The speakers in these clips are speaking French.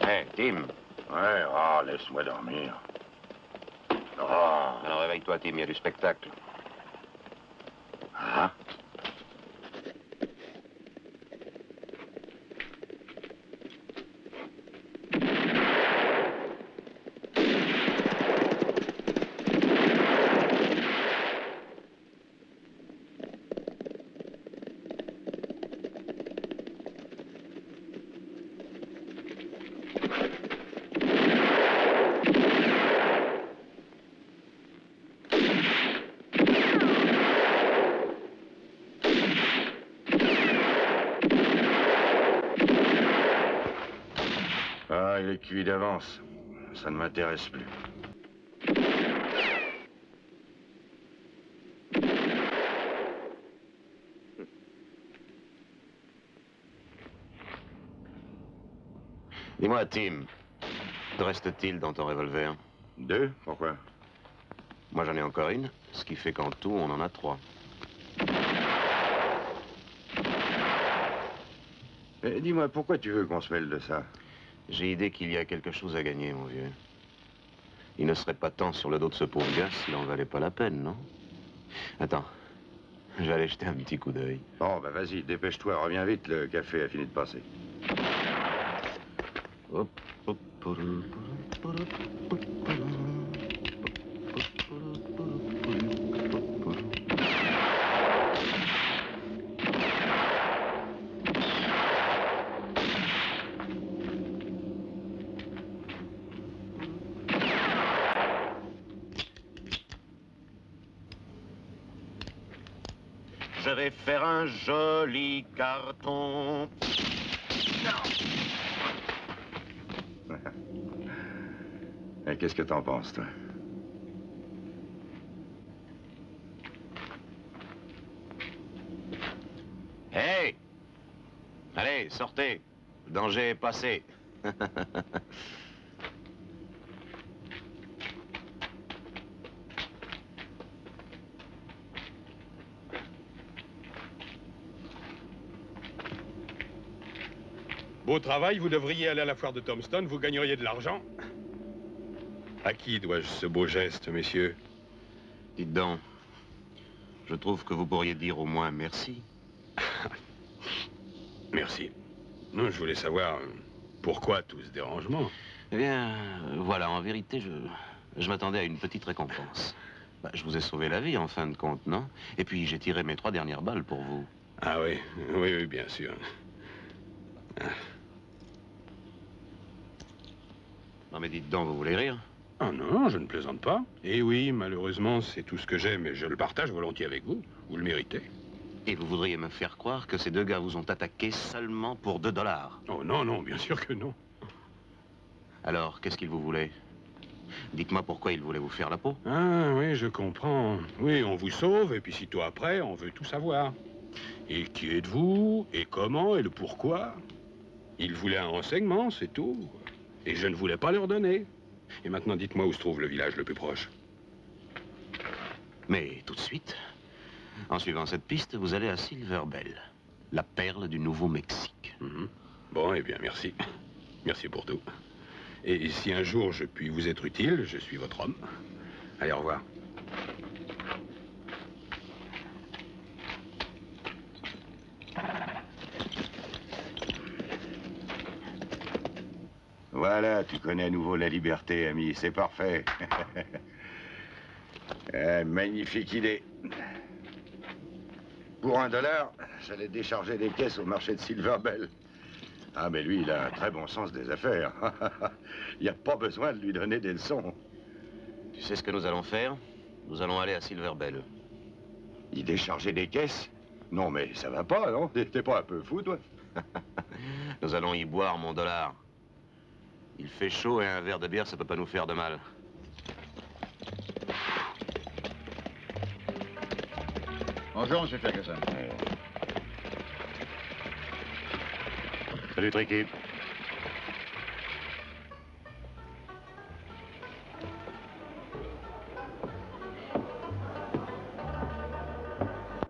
Hé, Tim. Ouais, laisse-moi dormir. Alors réveille-toi, Tim, il y a du spectacle. Ah. Il est cuit d'avance. Ça ne m'intéresse plus. Dis-moi, Tim, te reste-t-il dans ton revolver? 2? Pourquoi? Moi, j'en ai encore une, ce qui fait qu'en tout, on en a 3. Mais dis-moi, pourquoi tu veux qu'on se mêle de ça? J'ai idée qu'il y a quelque chose à gagner, mon vieux. Il ne serait pas temps sur le dos de ce pauvre gars s'il en valait pas la peine, non? Attends, j'allais jeter un petit coup d'œil. Bon, bah vas-y, dépêche-toi, reviens vite, le café a fini de passer. Hop, hop, je vais faire un joli carton. Et qu'est-ce que t'en penses, toi? Hey! Allez, sortez. Le danger est passé. Beau travail, vous devriez aller à la foire de Tombstone, vous gagneriez de l'argent. À qui dois-je ce beau geste, messieurs? Dites donc, je trouve que vous pourriez dire au moins merci. Merci. Non, je voulais savoir pourquoi tout ce dérangement. Eh bien, voilà, en vérité, je m'attendais à une petite récompense. Bah, je vous ai sauvé la vie, en fin de compte, non? Et puis, j'ai tiré mes 3 dernières balles pour vous. Ah oui, oui, bien sûr. Non, mais dites donc, vous voulez rire? Ah non, je ne plaisante pas. Et oui, malheureusement, c'est tout ce que j'ai, mais je le partage volontiers avec vous. Vous le méritez. Et vous voudriez me faire croire que ces 2 gars vous ont attaqué seulement pour 2 $? Oh non, non, bien sûr que non. Alors, qu'est-ce qu'ils vous voulaient? Dites-moi pourquoi ils voulaient vous faire la peau. Ah oui, je comprends. Oui, on vous sauve, et puis sitôt après, on veut tout savoir. Et qui êtes-vous? Et comment? Et le pourquoi? Ils voulaient un renseignement, c'est tout. Et je ne voulais pas leur donner. Et maintenant, dites-moi où se trouve le village le plus proche. Mais tout de suite, en suivant cette piste, vous allez à Silver Bell, la perle du Nouveau-Mexique. Bon, eh bien, merci. Merci pour tout. Et si un jour je puis vous être utile, je suis votre homme. Allez, au revoir. Voilà, tu connais à nouveau la liberté, ami, c'est parfait. Magnifique idée. Pour $1, j'allais décharger des caisses au marché de Silver Bell. Ah, mais lui, il a un très bon sens des affaires. Il n'y a pas besoin de lui donner des leçons. Tu sais ce que nous allons faire? Nous allons aller à Silver Bell. Il déchargeait des caisses? Non, mais ça va pas, non? T'es pas un peu fou, toi? Nous allons y boire mon $. Il fait chaud et un verre de bière, ça peut pas nous faire de mal. Bonjour, monsieur Ferguson. Salut, Tricky.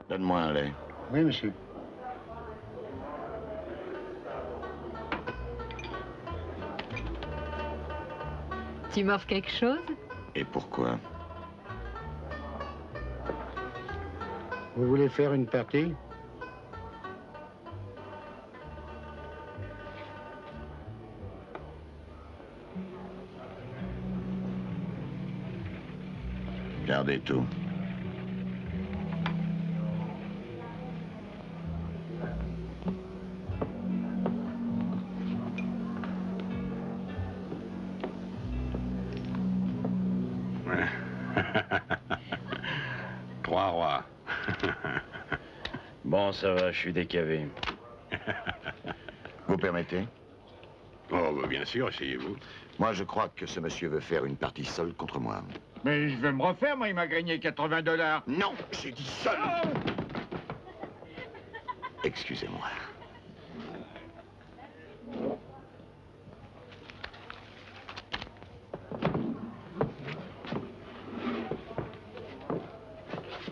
Donne-moi un lait. Oui, monsieur. Tu m'offres quelque chose? Et pourquoi? Vous voulez faire une partie? Gardez tout. Trois rois. Bon, ça va, je suis décavé. Vous permettez? Oh, bah, bien sûr, essayez-vous. Moi, je crois que ce monsieur veut faire une partie seule contre moi. Mais je vais me refaire, moi, il m'a gagné 80 $. Non, j'ai dit seul. Excusez-moi.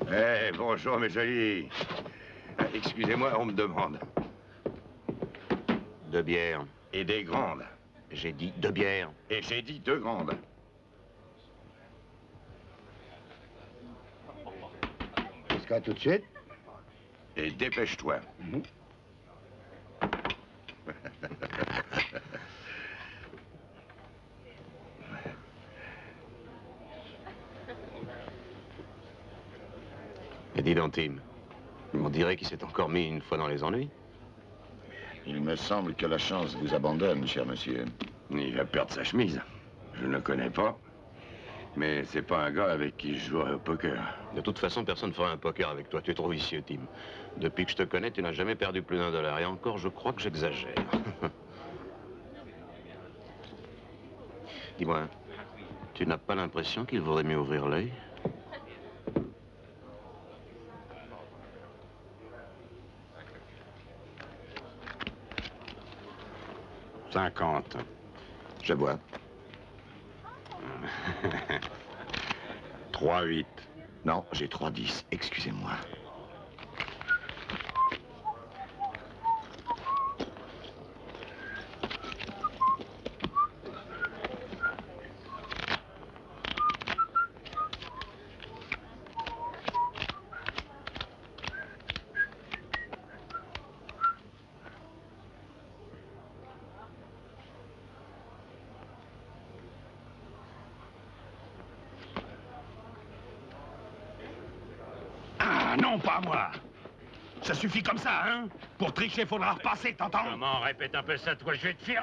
Eh, bonjour, mes jolis. Excusez-moi, on me demande. Deux bières. Et des grandes. J'ai dit deux bières. Et j'ai dit 2 grandes. Jusqu'à tout de suite. Et dépêche-toi. Et dis donc, Tim, on dirait qu'il s'est encore mis une fois dans les ennuis. Il me semble que la chance vous abandonne, cher monsieur. Il va perdre sa chemise. Je ne le connais pas. Mais c'est pas un gars avec qui je jouerai au poker. De toute façon, personne ne fera un poker avec toi. Tu es trop vicieux, Tim. Depuis que je te connais, tu n'as jamais perdu plus d'$1. Et encore, je crois que j'exagère. Dis-moi, tu n'as pas l'impression qu'il vaudrait mieux ouvrir l'œil? « 50. Je vois. 3-8. Non, j'ai 3-10. Excusez-moi. Ah non, pas moi. Ça suffit comme ça, hein? Pour tricher, faudra repasser, t'entends? Comment? Répète un peu ça, toi, je vais te faire...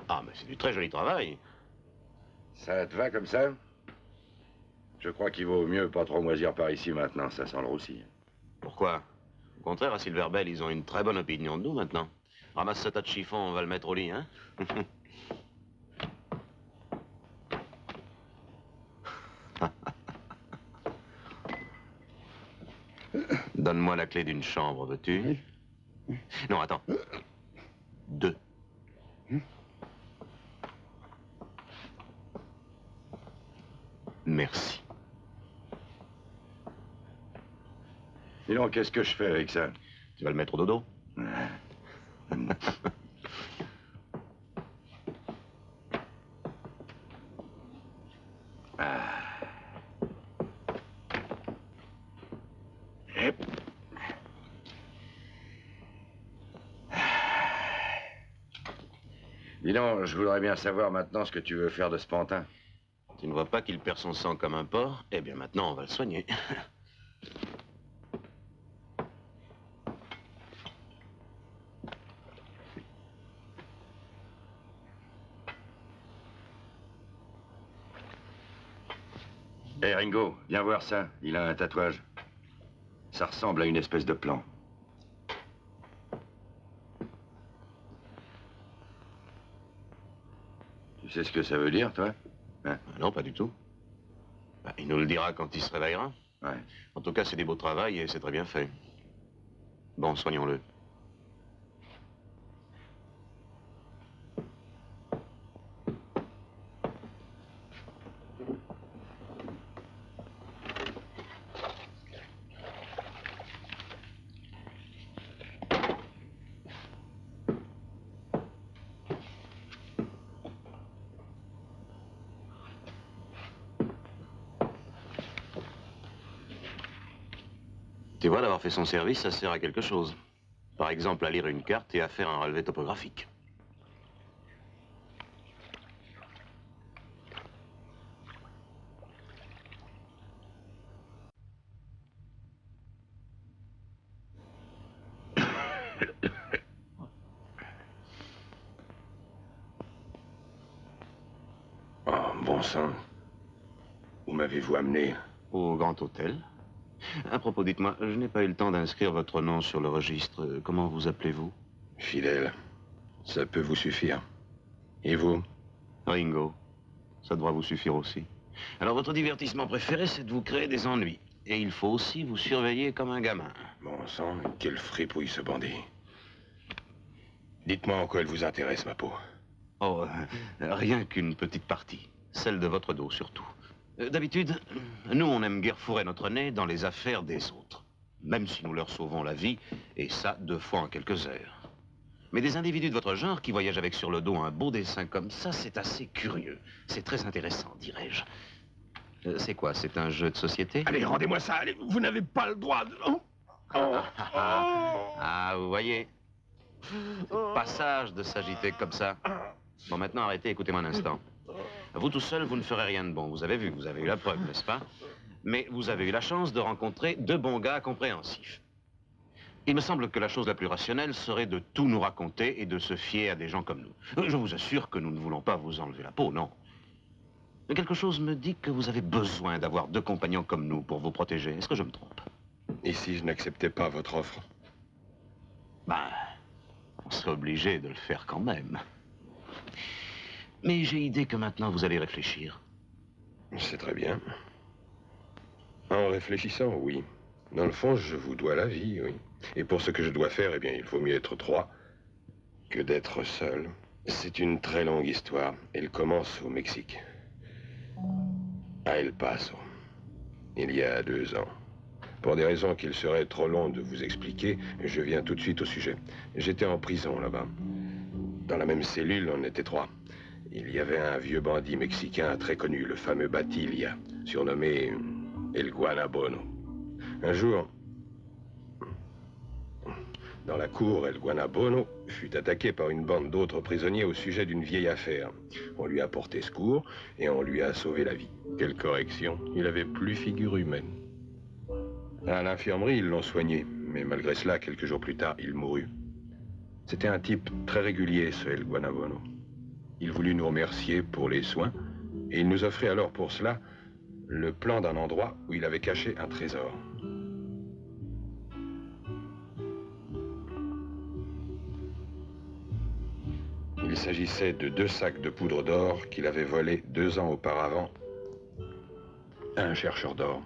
Ah, mais c'est du très joli travail. Ça te va comme ça? Je crois qu'il vaut mieux pas trop moisir par ici maintenant, ça sent le roussi. Pourquoi? Au contraire, à Silver Bell, ils ont une très bonne opinion de nous maintenant. Ramasse ce tas de chiffon, on va le mettre au lit, hein? Donne-moi la clé d'une chambre, veux-tu? Non, attends. 2. Merci. Sinon, qu'est-ce que je fais avec ça? Tu vas le mettre au dodo? Dis donc, je voudrais bien savoir maintenant ce que tu veux faire de ce pantin. Tu ne vois pas qu'il perd son sang comme un porc? Eh bien, maintenant, on va le soigner. Hé, Ringo, viens voir ça. Il a un tatouage. Ça ressemble à une espèce de plan. Tu sais ce que ça veut dire, toi? Hein? Non, pas du tout. Bah, il nous le dira quand il se réveillera. Ouais. En tout cas, c'est des beaux travail et c'est très bien fait. Bon, soignons-le. Tu vois, d'avoir fait son service, ça sert à quelque chose. Par exemple, à lire une carte et à faire un relevé topographique. Oh, bon sang. Où m'avez-vous amené? Au Grand Hôtel. À propos, dites-moi, je n'ai pas eu le temps d'inscrire votre nom sur le registre. Comment vous appelez-vous? Fidèle. Ça peut vous suffire. Et vous? Ringo. Ça devra vous suffire aussi. Alors, votre divertissement préféré, c'est de vous créer des ennuis. Et il faut aussi vous surveiller comme un gamin. Bon sang, quelle fripouille ce bandit. Dites-moi en quoi elle vous intéresse, ma peau. Oh, rien qu'une petite partie. Celle de votre dos, surtout. D'habitude, nous, on aime guère fourrer notre nez dans les affaires des autres. Même si nous leur sauvons la vie, et ça 2 fois en quelques heures. Mais des individus de votre genre qui voyagent avec sur le dos un beau dessin comme ça, c'est assez curieux. C'est très intéressant, dirais-je. C'est quoi? C'est un jeu de société? Allez, rendez-moi ça, allez, vous n'avez pas le droit de... Oh. Ah, vous voyez. Pas sage de s'agiter comme ça. Bon, maintenant, arrêtez, écoutez-moi un instant. Vous tout seul, vous ne ferez rien de bon. Vous avez vu, vous avez eu la preuve, n'est-ce pas? Mais vous avez eu la chance de rencontrer 2 bons gars compréhensifs. Il me semble que la chose la plus rationnelle serait de tout nous raconter et de se fier à des gens comme nous. Je vous assure que nous ne voulons pas vous enlever la peau, non. Mais quelque chose me dit que vous avez besoin d'avoir 2 compagnons comme nous pour vous protéger. Est-ce que je me trompe? Et si je n'acceptais pas votre offre? Ben, on serait obligé de le faire quand même. Mais j'ai idée que maintenant vous allez réfléchir. C'est très bien. En réfléchissant, oui. Dans le fond, je vous dois la vie, oui. Et pour ce que je dois faire, eh bien, il faut mieux être 3 que d'être seul. C'est une très longue histoire. Elle commence au Mexique. À El Paso. Il y a 2 ans. Pour des raisons qu'il serait trop long de vous expliquer, je viens tout de suite au sujet. J'étais en prison là-bas. Dans la même cellule, on était 3. Il y avait un vieux bandit mexicain très connu, le fameux Batilia, surnommé El Guanabono. Un jour, dans la cour, El Guanabono fut attaqué par une bande d'autres prisonniers au sujet d'une vieille affaire. On lui a porté secours et on lui a sauvé la vie. Quelle correction, il avait plus figure humaine. À l'infirmerie, ils l'ont soigné, mais malgré cela, quelques jours plus tard, il mourut. C'était un type très régulier, ce El Guanabono. Il voulut nous remercier pour les soins, et il nous offrit alors pour cela le plan d'un endroit où il avait caché un trésor. Il s'agissait de 2 sacs de poudre d'or qu'il avait volés 2 ans auparavant à un chercheur d'or.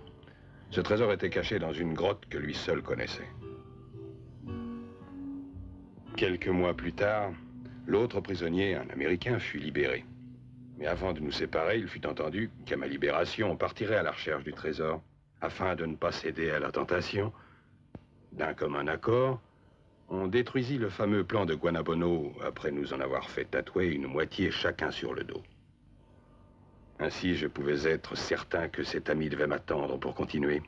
Ce trésor était caché dans une grotte que lui seul connaissait. Quelques mois plus tard, l'autre prisonnier, un Américain, fut libéré. Mais avant de nous séparer, il fut entendu qu'à ma libération, on partirait à la recherche du trésor. Afin de ne pas céder à la tentation, D'un commun accord, on détruisit le fameux plan de Guanabono après nous en avoir fait tatouer une moitié chacun sur le dos. Ainsi, je pouvais être certain que cet ami devait m'attendre pour continuer.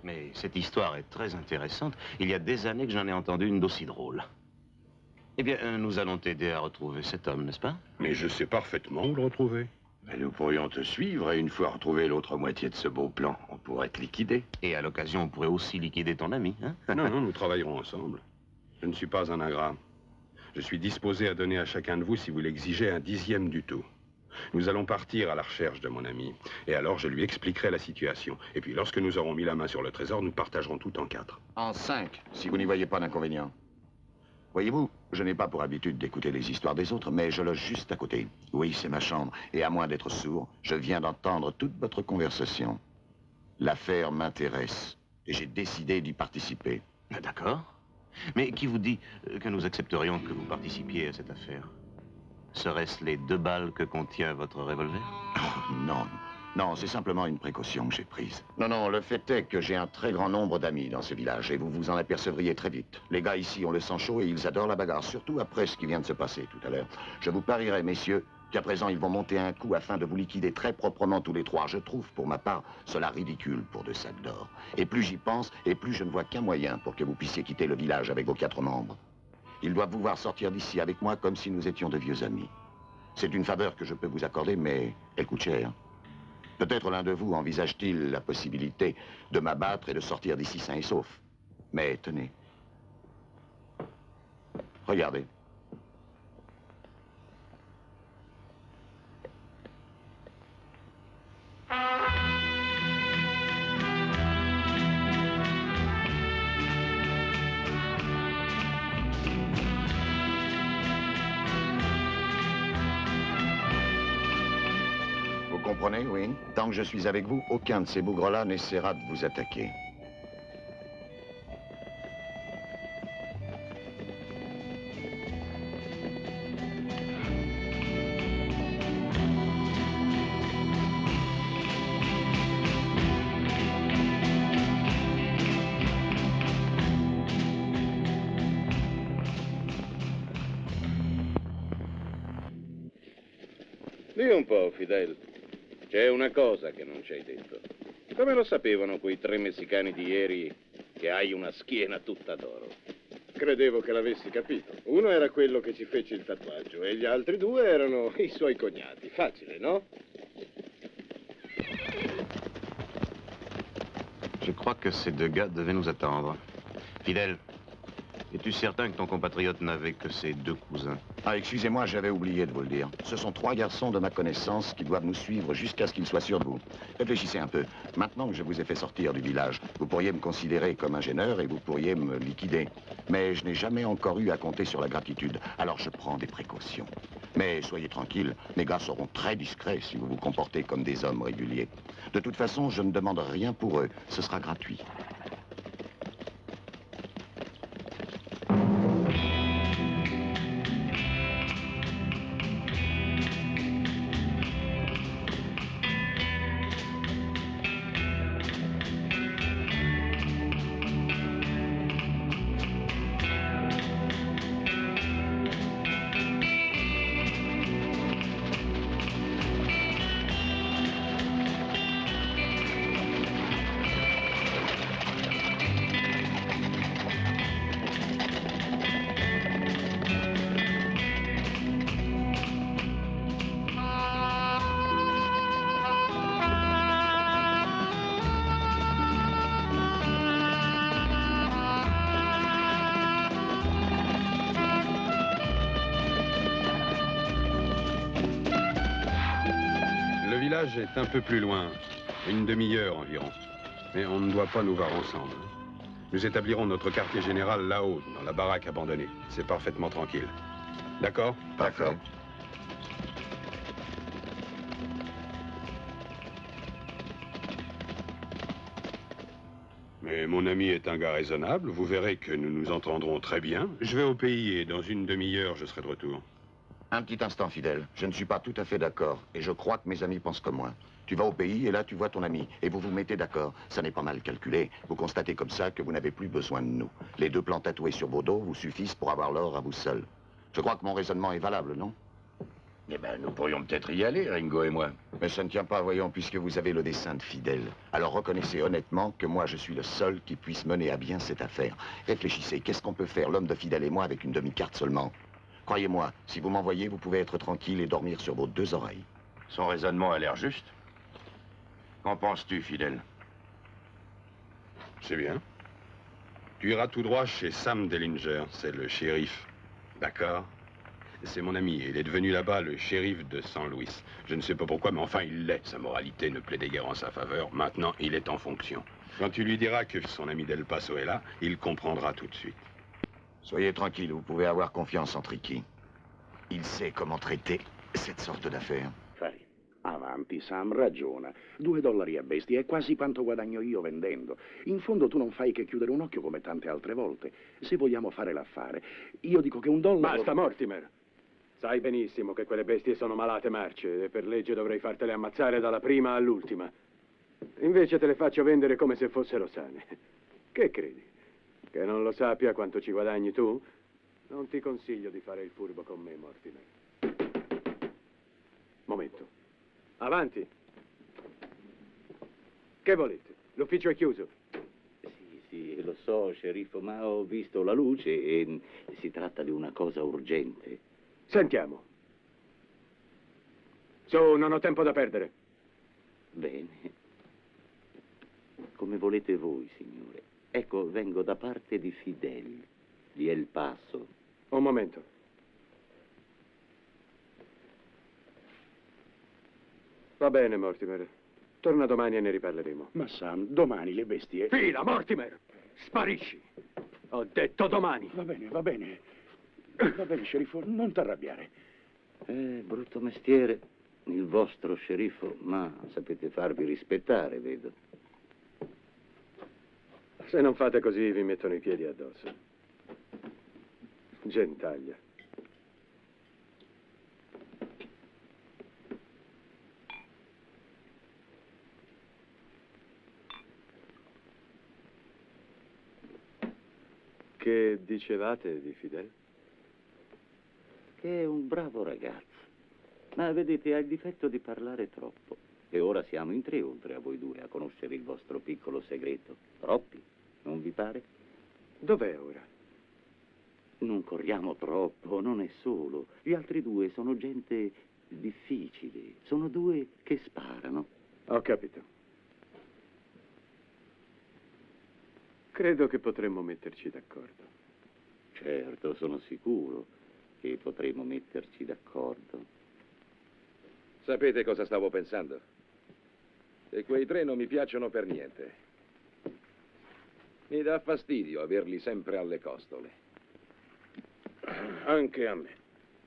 Mais cette histoire est très intéressante. Il y a des années que j'en ai entendu une d'aussi drôle. Eh bien, nous allons t'aider à retrouver cet homme, n'est-ce pas? Mais je sais parfaitement où le retrouver. Mais nous pourrions te suivre et une fois retrouvé l'autre moitié de ce beau plan, on pourrait te liquider. Et à l'occasion, on pourrait aussi liquider ton ami, hein? Non, non, nous travaillerons ensemble. Je ne suis pas un ingrat. Je suis disposé à donner à chacun de vous, si vous l'exigez, 1/10 du tout. Nous allons partir à la recherche de mon ami. Et alors, je lui expliquerai la situation. Et puis, lorsque nous aurons mis la main sur le trésor, nous partagerons tout en 4. En 5, si vous n'y voyez pas d'inconvénient. Voyez-vous, je n'ai pas pour habitude d'écouter les histoires des autres, mais je loge juste à côté. Oui, c'est ma chambre, et à moins d'être sourd, je viens d'entendre toute votre conversation. L'affaire m'intéresse, et j'ai décidé d'y participer. D'accord. Mais qui vous dit que nous accepterions que vous participiez à cette affaire? Serait-ce les 2 balles que contient votre revolver? Oh, non, non, c'est simplement une précaution que j'ai prise. Non, non, le fait est que j'ai un très grand nombre d'amis dans ce village, et vous vous en apercevriez très vite. Les gars ici ont le sang chaud et ils adorent la bagarre, surtout après ce qui vient de se passer tout à l'heure. Je vous parierai, messieurs, qu'à présent ils vont monter un coup afin de vous liquider très proprement tous les 3. Je trouve, pour ma part, cela ridicule pour 2 sacs d'or. Et plus j'y pense, et plus je ne vois qu'un moyen pour que vous puissiez quitter le village avec vos 4 membres. Ils doivent vous voir sortir d'ici avec moi comme si nous étions de vieux amis. C'est une faveur que je peux vous accorder, mais elle coûte cher. Peut-être l'un de vous envisage-t-il la possibilité de m'abattre et de sortir d'ici sain et sauf. Mais tenez. Regardez. Vous comprenez, oui? Tant que je suis avec vous, aucun de ces bougres-là n'essaiera de vous attaquer. Dì un po', Fidel. C'è una cosa che non ci hai detto. Come lo sapevano quei 3 messicani di ieri che hai una schiena tutta d'oro? Credevo che l'avessi capito. Uno era quello che ci fece il tatuaggio e gli altri 2 erano i suoi cognati. Facile, no? Je crois que ces 2 gars devaient nous attendre. Fidèle, es-tu certain que ton compatriote n'avait que ses 2 cousins? Ah, excusez-moi, j'avais oublié de vous le dire. Ce sont 3 garçons de ma connaissance qui doivent nous suivre jusqu'à ce qu'ils soient sûrs de vous. Réfléchissez un peu. Maintenant que je vous ai fait sortir du village, vous pourriez me considérer comme un gêneur et vous pourriez me liquider. Mais je n'ai jamais encore eu à compter sur la gratitude, alors je prends des précautions. Mais soyez tranquille, mes gars seront très discrets si vous vous comportez comme des hommes réguliers. De toute façon, je ne demande rien pour eux. Ce sera gratuit. Est un peu plus loin, une demi-heure environ. Mais on ne doit pas nous voir ensemble. Nous établirons notre quartier général là-haut, dans la baraque abandonnée. C'est parfaitement tranquille. D'accord? D'accord. Mais mon ami est un gars raisonnable. Vous verrez que nous nous entendrons très bien. Je vais au pays et dans une demi-heure, je serai de retour. Un petit instant, Fidèle. Je ne suis pas tout à fait d'accord. Et je crois que mes amis pensent comme moi. Tu vas au pays et là, tu vois ton ami. Et vous vous mettez d'accord. Ça n'est pas mal calculé. Vous constatez comme ça que vous n'avez plus besoin de nous. Les 2 plans tatoués sur vos dos vous suffisent pour avoir l'or à vous seul. Je crois que mon raisonnement est valable, non? Eh ben, nous pourrions peut-être y aller, Ringo et moi. Mais ça ne tient pas, voyons, puisque vous avez le dessein de Fidèle. Alors reconnaissez honnêtement que moi, je suis le seul qui puisse mener à bien cette affaire. Réfléchissez, qu'est-ce qu'on peut faire, l'homme de Fidèle et moi, avec une demi-carte seulement? Croyez-moi, si vous m'envoyez, vous pouvez être tranquille et dormir sur vos 2 oreilles. Son raisonnement a l'air juste. Qu'en penses-tu, Fidèle? C'est bien. Tu iras tout droit chez Sam Dellinger, c'est le shérif. D'accord? C'est mon ami, il est devenu là-bas le shérif de San Luis. Je ne sais pas pourquoi, mais enfin il l'est. Sa moralité ne plaidait guère en sa faveur. Maintenant, il est en fonction. Quand tu lui diras que son ami Del Paso est là, il comprendra tout de suite. Soyez tranquille, vous pouvez avoir confiance en Tricky. Il sait comment traiter cette sorte d'affaires. Fai, avanti, Sam, ragiona. $2 a bestia è quasi quanto guadagno io vendendo. In fondo tu non fai che chiudere un occhio come tante altre volte. Se vogliamo fare l'affare, io dico che $1... Basta, Mortimer. Sai benissimo che quelle bestie sono malate marce e per legge dovrei fartele ammazzare dalla prima all'ultima. Invece te le faccio vendere come se fossero sane. Che credi? Che non lo sappia quanto ci guadagni tu? Non ti consiglio di fare il furbo con me, Mortimer. Momento. Avanti. Che volete? L'ufficio è chiuso. Sì, lo so, sceriffo, ma ho visto la luce e si tratta di una cosa urgente. Sentiamo. Su, non ho tempo da perdere. Bene. Come volete voi, signore. Ecco, vengo da parte di Fidel, di El Paso. Un momento. Va bene, Mortimer. Torna domani e ne riparleremo. Ma Sam, domani le bestie... Fila, Mortimer! Sparisci! Ho detto domani. Va bene, va bene. Va bene, sceriffo, non t'arrabbiare. Brutto mestiere, il vostro, sceriffo, ma sapete farvi rispettare, vedo. Se non fate così, vi mettono i piedi addosso. Gentaglia. Che dicevate di Fidel? Che è un bravo ragazzo. Ma vedete, ha il difetto di parlare troppo. E ora siamo in 3 oltre a voi 2 a conoscere il vostro piccolo segreto. Troppi, non vi pare? Dov'è ora? Non corriamo troppo, non è solo. Gli altri 2 sono gente difficile. Sono 2 che sparano. Ho capito. Credo che potremmo metterci d'accordo. Certo, sono sicuro che potremo metterci d'accordo. Sapete cosa stavo pensando? Che quei 3 non mi piacciono per niente. Mi dà fastidio averli sempre alle costole. Anche a me.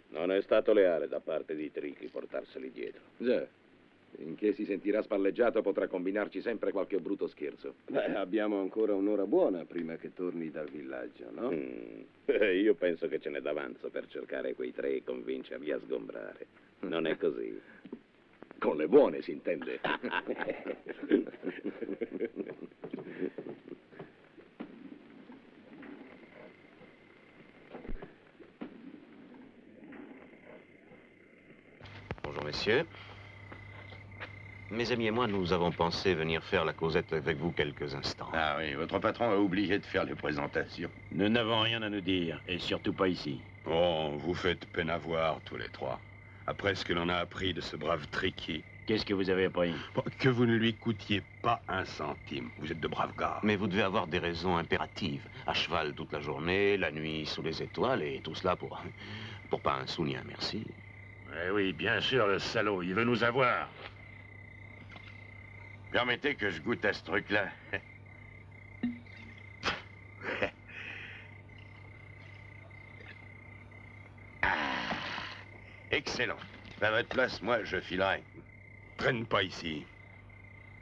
Non è stato leale da parte di Tricky portarseli dietro. Già, finché si sentirà spalleggiato potrà combinarci sempre qualche brutto scherzo. Beh, abbiamo ancora un'ora buona prima che torni dal villaggio, no? Io penso che ce n'è d'avanzo per cercare quei 3 e convincerli a sgombrare. Non è così? Con le buone, si intende. Bonjour, messieurs. Mes amis et moi, nous avons pensé venir faire la causette avec vous quelques instants. Ah oui, votre patron a oublié de faire les présentations. Nous n'avons rien à nous dire, et surtout pas ici. Oh, vous faites peine à voir, tous les 3. Après ce que l'on a appris de ce brave Tricky. Qu'est-ce que vous avez appris? Bon, que vous ne lui coûtiez pas un centime. Vous êtes de braves gars. Mais vous devez avoir des raisons impératives. À cheval toute la journée, la nuit sous les étoiles, et tout cela pour pas un sou ni un merci. Eh oui, bien sûr, le salaud, il veut nous avoir. Permettez que je goûte à ce truc-là. Excellent. À votre place, moi, je filerai. Traîne pas ici.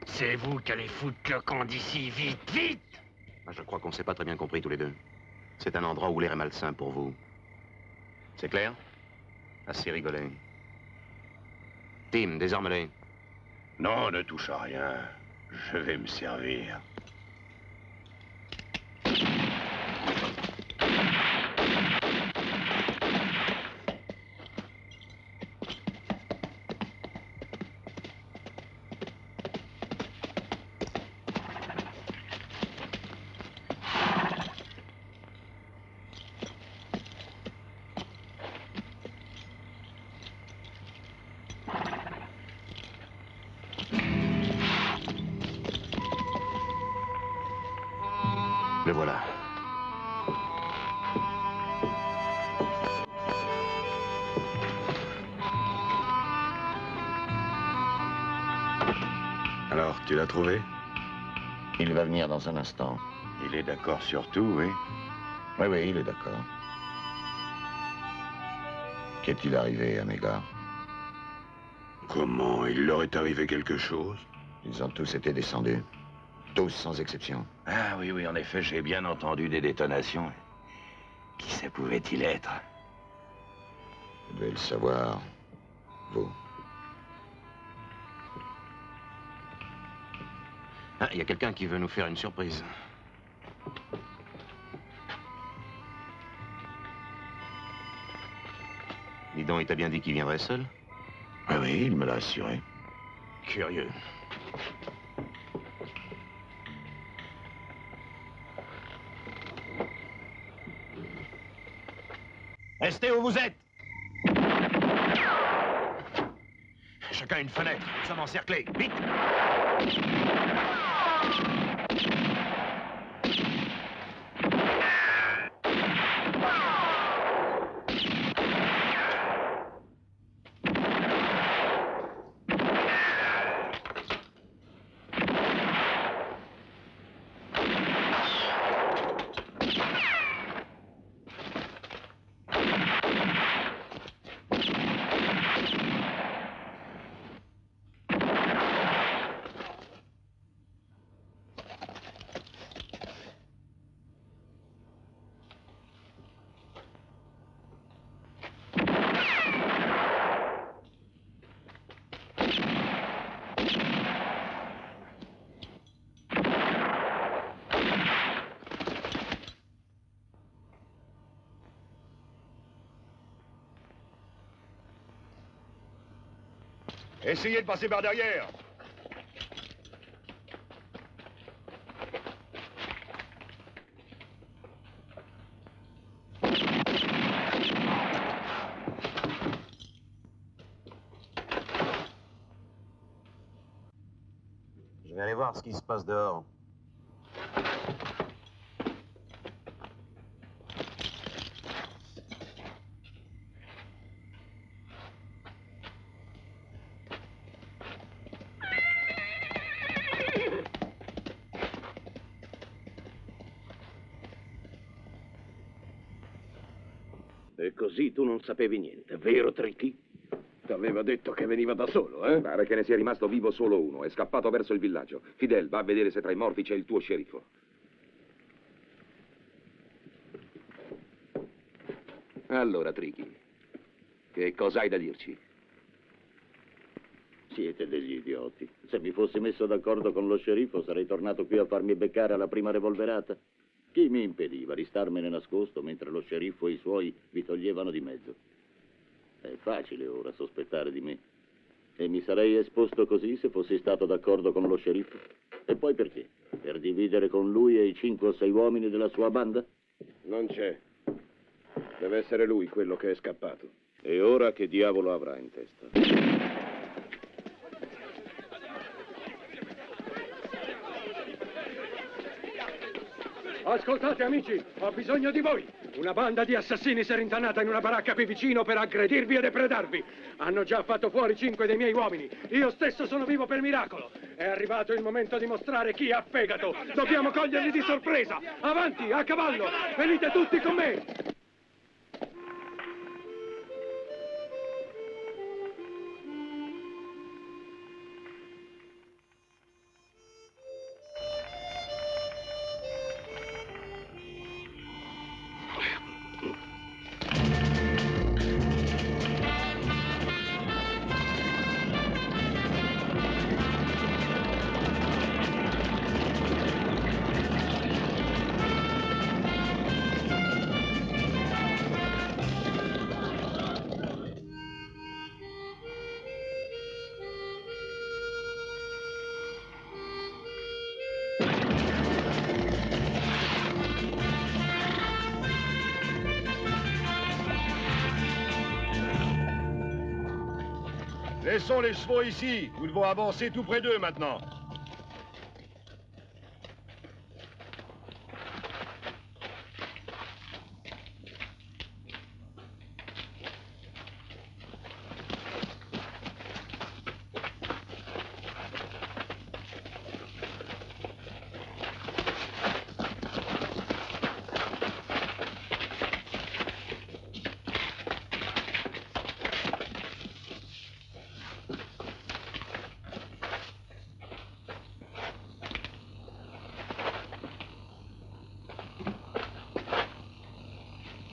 C'est vous qui allez foutre le camp d'ici, vite, vite! Je crois qu'on s'est pas très bien compris tous les deux. C'est un endroit où l'air est malsain pour vous. C'est clair? Assez rigolé. Tim, désarme-les. Non, ne touche à rien. Je vais me servir. Le voilà. Alors, tu l'as trouvé? Il va venir dans un instant. Il est d'accord sur tout, oui? Oui, oui, il est d'accord. Qu'est-il arrivé à mes gars? Comment? Il leur est arrivé quelque chose? Ils ont tous été descendus. Tous, sans exception. Ah oui, oui, en effet, j'ai bien entendu des détonations. Qui ça pouvait-il être? Vous devez le savoir, vous. Ah, il y a quelqu'un qui veut nous faire une surprise. Dis donc, il t'a bien dit qu'il viendrait seul? Ah oui, il me l'a assuré. Curieux. Restez où vous êtes. Chacun une fenêtre. Nous sommes encerclés. Vite. Essayez de passer par derrière. Je vais aller voir ce qui se passe dehors. E così tu non sapevi niente, vero Tricky? T'aveva detto che veniva da solo, eh? Pare che ne sia rimasto vivo solo uno. È scappato verso il villaggio. Fidel, va a vedere se tra i morti c'è il tuo sceriffo. Allora, Tricky, che cosa hai da dirci? Siete degli idioti. Se mi fossi messo d'accordo con lo sceriffo sarei tornato qui a farmi beccare alla prima revolverata. Chi mi impediva di starmene nascosto mentre lo sceriffo e i suoi vi toglievano di mezzo? È facile ora sospettare di me. E mi sarei esposto così se fossi stato d'accordo con lo sceriffo? E poi perché? Per dividere con lui e i 5 o 6 uomini della sua banda? Non c'è. Deve essere lui quello che è scappato. E ora che diavolo avrà in testa? Ascoltate, amici, ho bisogno di voi. Una banda di assassini si è rintanata in una baracca qui vicino per aggredirvi e depredarvi. Hanno già fatto fuori 5 dei miei uomini. Io stesso sono vivo per miracolo. È arrivato il momento di mostrare chi ha fegato. Dobbiamo coglierli di sorpresa. Avanti, a cavallo. Venite tutti con me. Laissons les chevaux ici. Nous devons avancer tout près d'eux maintenant.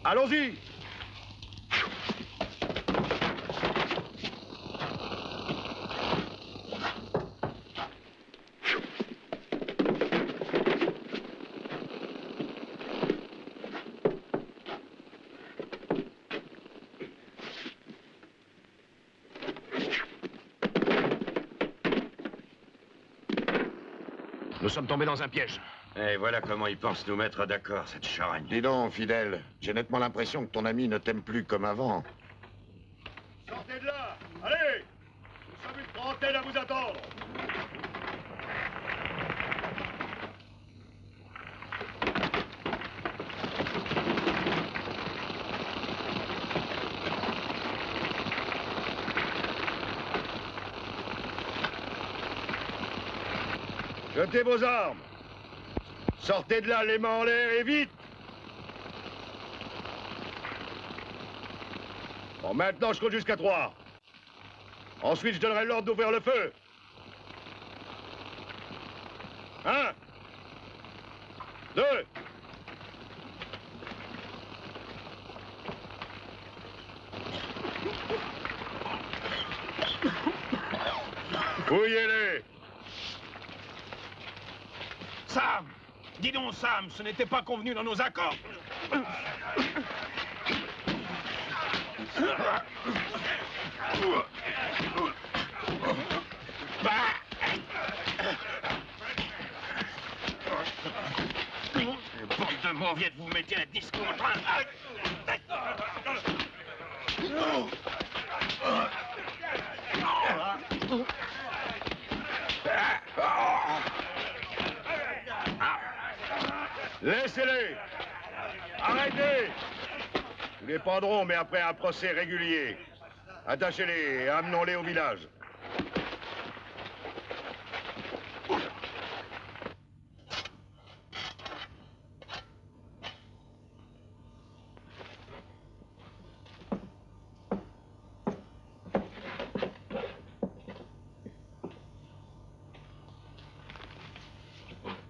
Allons-y! Nous sommes tombés dans un piège. Et voilà comment ils pensent nous mettre d'accord, cette charogne. Dis donc, fidèle, j'ai nettement l'impression que ton ami ne t'aime plus comme avant. Sortez de là! Allez! Nous sommes une trentaine à vous attendre! Jetez vos armes! Sortez de là, les mains en l'air et vite! Bon, maintenant, je compte jusqu'à 3. Ensuite, je donnerai l'ordre d'ouvrir le feu. 1, 2. Fouillez-les! Sam! Dis donc, Sam, ce n'était pas convenu dans nos accords. Bande de mauviettes, vous mettez un disque contre un... Laissez-les! Arrêtez! Nous les pendrons, mais après un procès régulier. Attachez-les et amenons-les au village.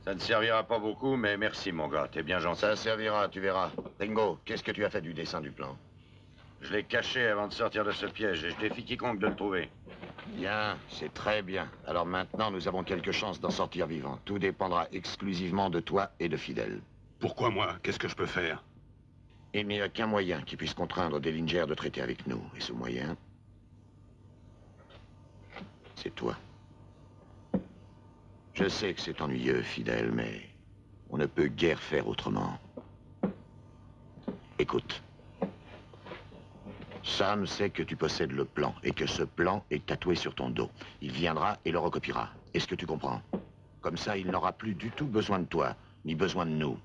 Ça ne servira pas beaucoup, mais merci, mon gars. T'es bien gentil. Ça servira, tu verras. Ringo, qu'est-ce que tu as fait du dessin du plan? Je l'ai caché avant de sortir de ce piège et je défie quiconque de le trouver. Bien, c'est très bien. Alors maintenant, nous avons quelques chances d'en sortir vivants. Tout dépendra exclusivement de toi et de Fidèle. Pourquoi moi? Qu'est-ce que je peux faire? Il n'y a qu'un moyen qui puisse contraindre Dellinger de traiter avec nous. Et ce moyen, c'est toi. Je sais que c'est ennuyeux, Fidèle, mais on ne peut guère faire autrement. Écoute. Sam sait que tu possèdes le plan et que ce plan est tatoué sur ton dos. Il viendra et le recopiera. Est-ce que tu comprends? Comme ça, il n'aura plus du tout besoin de toi, ni besoin de nous.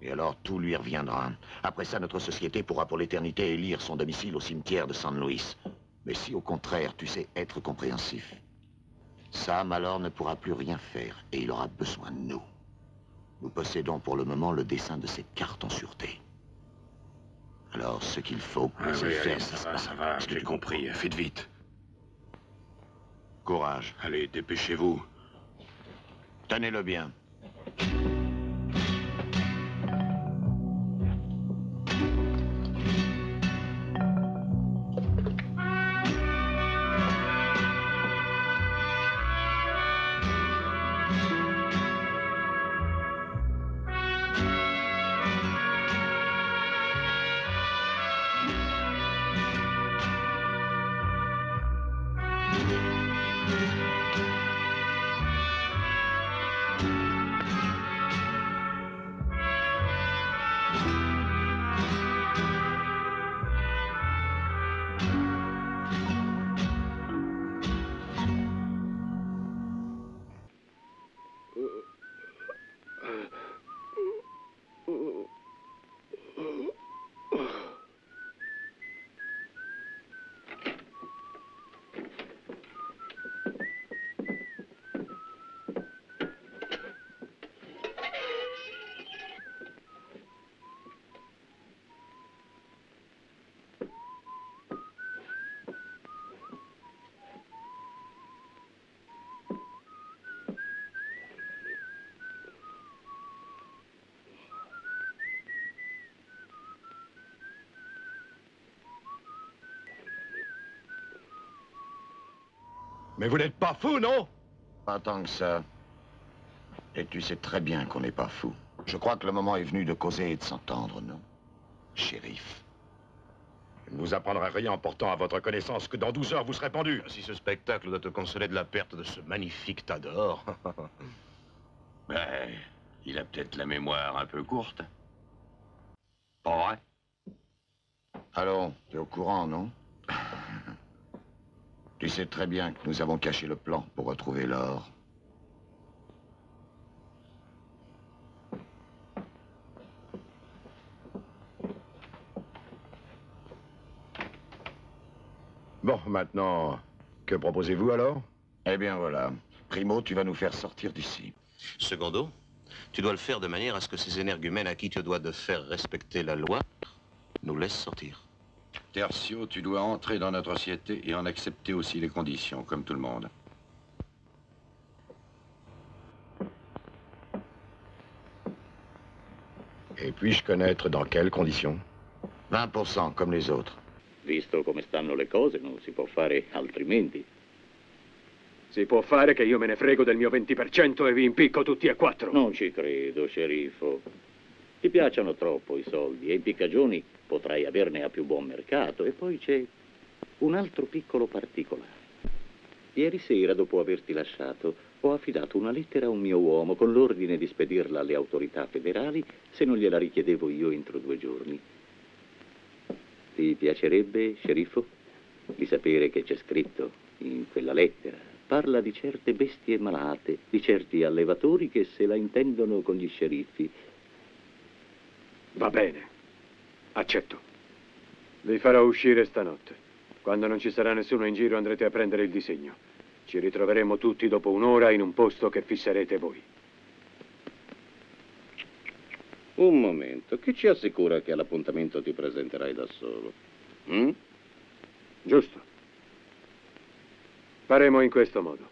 Et alors, tout lui reviendra. Après ça, notre société pourra pour l'éternité élire son domicile au cimetière de San Luis. Mais si, au contraire, tu sais être compréhensif, Sam, alors, ne pourra plus rien faire et il aura besoin de nous. Nous possédons pour le moment le dessin de cette carte en sûreté. Alors, ce qu'il faut, c'est faire... Ça va, j'ai compris. Faites vite. Courage. Allez, dépêchez-vous. Tenez-le bien. Mais vous n'êtes pas fou, non? Pas tant que ça. Et tu sais très bien qu'on n'est pas fou. Je crois que le moment est venu de causer et de s'entendre, non? Shérif. Je ne vous apprendrai rien en portant à votre connaissance que dans 12 heures, vous serez pendu. Si ce spectacle doit te consoler de la perte de ce magnifique tas d'or... Ben, il a peut-être la mémoire un peu courte. Pas vrai? Allons, t'es au courant, non? Tu sais très bien que nous avons caché le plan pour retrouver l'or. Bon, maintenant, que proposez-vous alors? Eh bien voilà. Primo, tu vas nous faire sortir d'ici. Secondo, tu dois le faire de manière à ce que ces énergumènes à qui tu dois de faire respecter la loi nous laissent sortir. Tertio, tu dois entrer dans notre société et en accepter aussi les conditions, comme tout le monde. Et puis-je connaître dans quelles conditions? 20%, comme les autres. Visto come stanno le cose, non si può fare altrimenti. Si può fare che io me ne frego del mio 20% e vi impicco tutti e 4. Non ci credo, sceriffo. Ti piacciono troppo i soldi e impiccagioni potrai averne a più buon mercato. E poi c'è un altro piccolo particolare. Ieri sera, dopo averti lasciato, ho affidato una lettera a un mio uomo con l'ordine di spedirla alle autorità federali se non gliela richiedevo io entro 2 giorni. Ti piacerebbe, sceriffo, di sapere che c'è scritto in quella lettera? Parla di certe bestie malate, di certi allevatori che se la intendono con gli sceriffi. Va bene, accetto. Vi farò uscire stanotte. Quando non ci sarà nessuno in giro andrete a prendere il disegno. Ci ritroveremo tutti dopo 1 ora in un posto che fisserete voi. Un momento, chi ci assicura che all'appuntamento ti presenterai da solo? Giusto. Faremo in questo modo.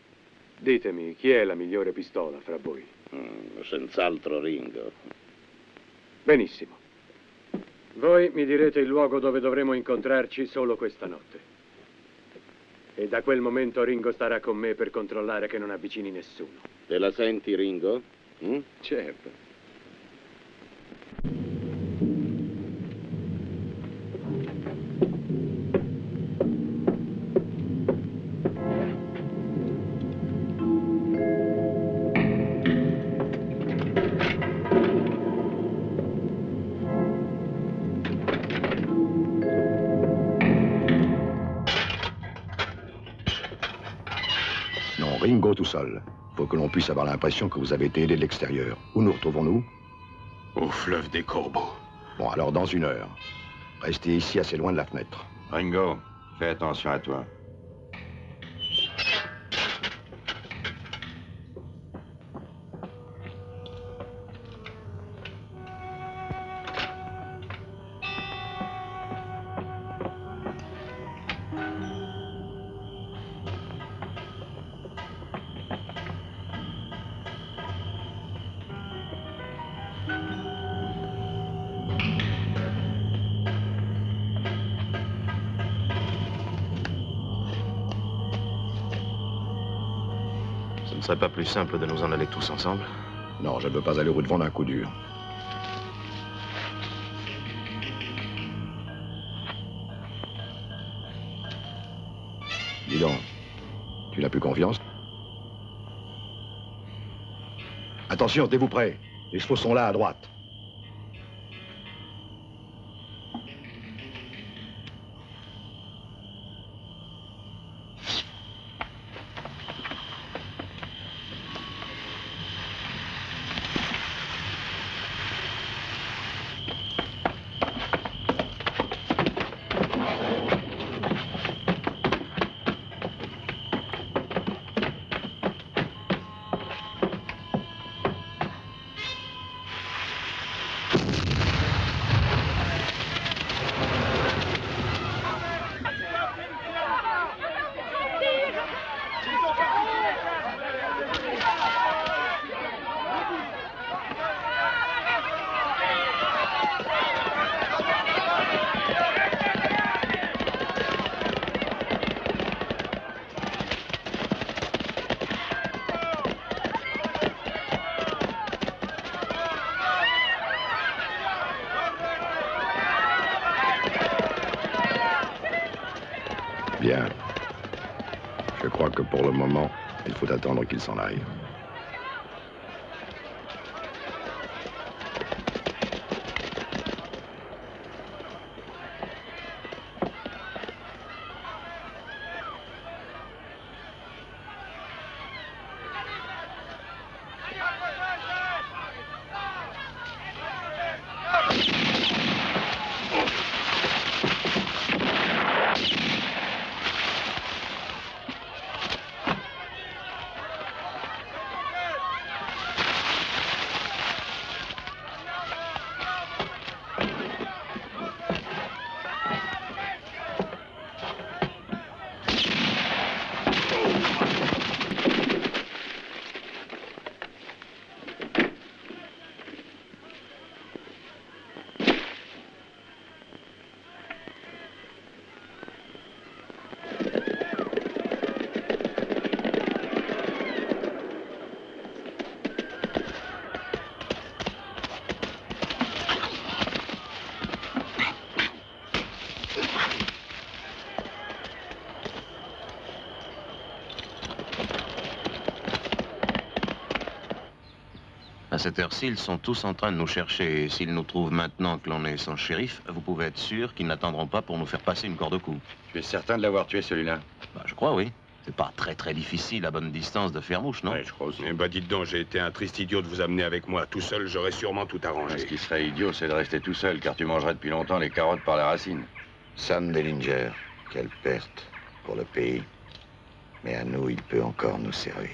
Ditemi, chi è la migliore pistola fra voi? Senz'altro Ringo. Benissimo. Voi mi direte il luogo dove dovremo incontrarci solo questa notte. E da quel momento Ringo starà con me per controllare che non avvicini nessuno. Te la senti, Ringo? Certo. Ringo tout seul. Faut que l'on puisse avoir l'impression que vous avez été aidé de l'extérieur. Où nous retrouvons-nous? Au fleuve des Corbeaux. Bon, alors dans 1 heure. Restez ici assez loin de la fenêtre. Ringo, fais attention à toi. Ce ne serait pas plus simple de nous en aller tous ensemble? Non, je ne veux pas aller au-devant d'un coup dur. Dis donc, tu n'as plus confiance? Attention, tenez-vous prêts. Les chevaux sont là, à droite. Bien. Je crois que pour le moment, il faut attendre qu'il s'en aille. À cette heure-ci, ils sont tous en train de nous chercher. Et s'ils nous trouvent maintenant que l'on est sans shérif, vous pouvez être sûr qu'ils n'attendront pas pour nous faire passer une corde-cou. Tu es certain de l'avoir tué, celui-là? Bah, je crois, oui. C'est pas très difficile à bonne distance de faire mouche, non? Oui, je crois aussi. Eh ben, dites donc, j'ai été un triste idiot de vous amener avec moi. Tout seul, j'aurais sûrement tout arrangé. Ce qui serait idiot, c'est de rester tout seul, car tu mangerais depuis longtemps les carottes par les racines. Sam Dellinger, quelle perte pour le pays. Mais à nous, il peut encore nous servir.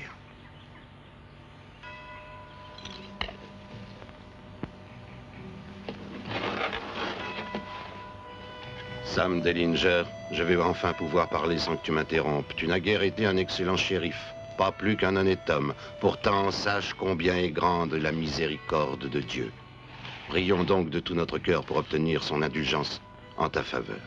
Sam Dellinger, je vais enfin pouvoir parler sans que tu m'interrompes. Tu n'as guère été un excellent shérif, pas plus qu'un honnête homme. Pourtant, sache combien est grande la miséricorde de Dieu. Prions donc de tout notre cœur pour obtenir son indulgence en ta faveur.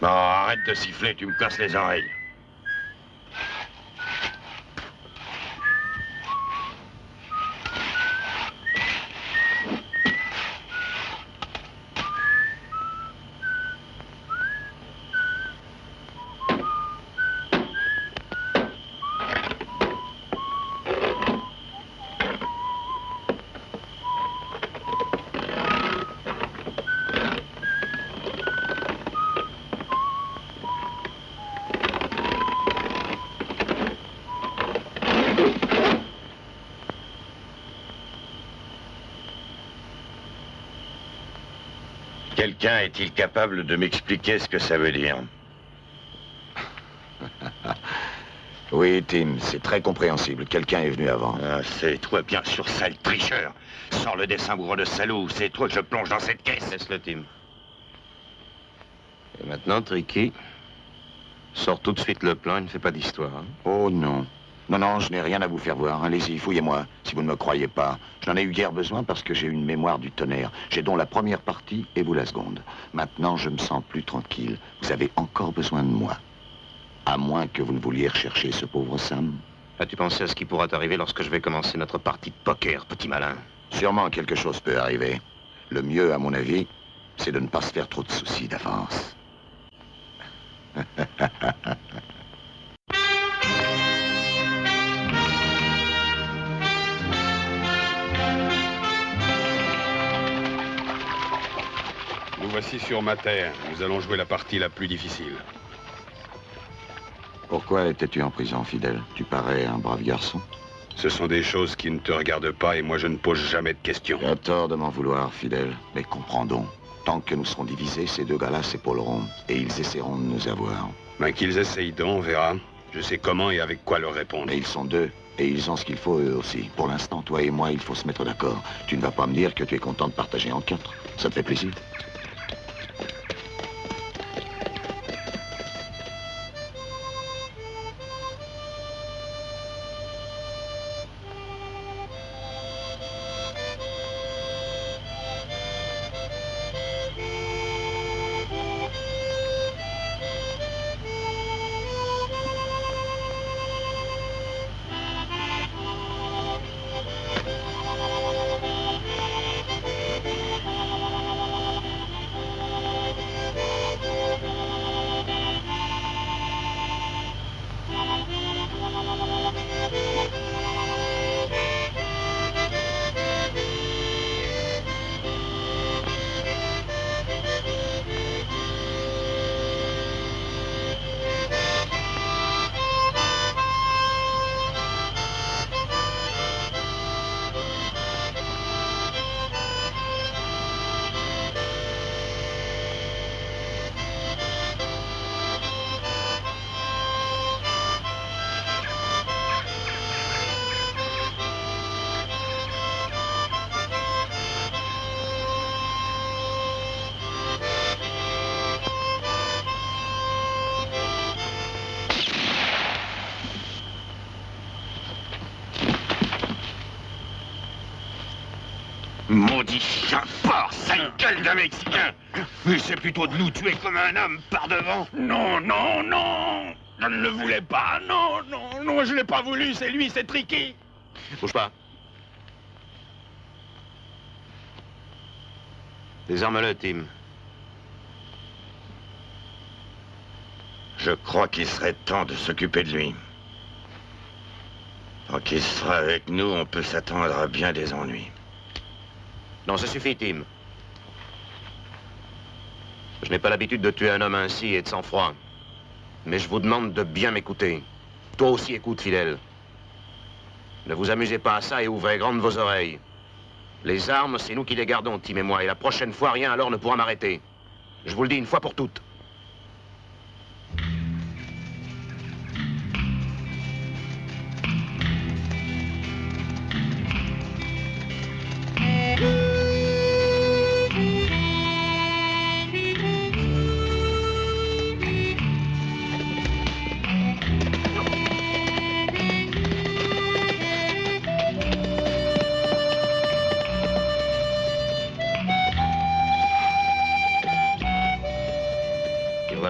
Non, arrête de siffler, tu me casses les oreilles. Quelqu'un est-il capable de m'expliquer ce que ça veut dire? Oui, Tim, c'est très compréhensible. Quelqu'un est venu avant. Ah, c'est toi, bien sûr, sale tricheur. Sors le dessin bourreau de salaud. C'est toi que je plonge dans cette caisse. Laisse-le, Tim. Et maintenant, Tricky, sors tout de suite le plan et ne fais pas d'histoire. Hein? Oh non. Non, non, je n'ai rien à vous faire voir. Allez-y, fouillez-moi, si vous ne me croyez pas. Je n'en ai eu guère besoin parce que j'ai une mémoire du tonnerre. J'ai donc la première partie et vous la seconde. Maintenant, je me sens plus tranquille. Vous avez encore besoin de moi. À moins que vous ne vouliez rechercher ce pauvre Sam. As-tu pensé à ce qui pourra t'arriver lorsque je vais commencer notre partie de poker, petit malin? Sûrement quelque chose peut arriver. Le mieux, à mon avis, c'est de ne pas se faire trop de soucis d'avance. Nous voici sur ma terre. Nous allons jouer la partie la plus difficile. Pourquoi étais-tu en prison, Fidèle? Tu parais un brave garçon. Ce sont des choses qui ne te regardent pas et moi je ne pose jamais de questions. Tu as tort de m'en vouloir, Fidèle. Mais comprends donc. Tant que nous serons divisés, ces deux gars-là s'épauleront. Et ils essaieront de nous avoir. Ben qu'ils essayent donc, on verra. Je sais comment et avec quoi leur répondre. Mais ils sont deux. Et ils ont ce qu'il faut, eux aussi. Pour l'instant, toi et moi, il faut se mettre d'accord. Tu ne vas pas me dire que tu es content de partager en quatre. Ça te fait plaisir? Petit chien fort, sale gueule d'un Mexicain. C'est plutôt de nous tuer comme un homme par devant. Non, non, non. Je ne le voulais pas. Non, non, non, je l'ai pas voulu. C'est lui, c'est Tricky. Bouge pas. Désarme-le, Tim. Je crois qu'il serait temps de s'occuper de lui. Tant qu'il sera avec nous, on peut s'attendre à bien des ennuis. Non, ça suffit, Tim. Je n'ai pas l'habitude de tuer un homme ainsi et de sang-froid. Mais je vous demande de bien m'écouter. Toi aussi, écoute, fidèle. Ne vous amusez pas à ça et ouvrez grandes vos oreilles. Les armes, c'est nous qui les gardons, Tim et moi, et la prochaine fois, rien alors ne pourra m'arrêter. Je vous le dis une fois pour toutes.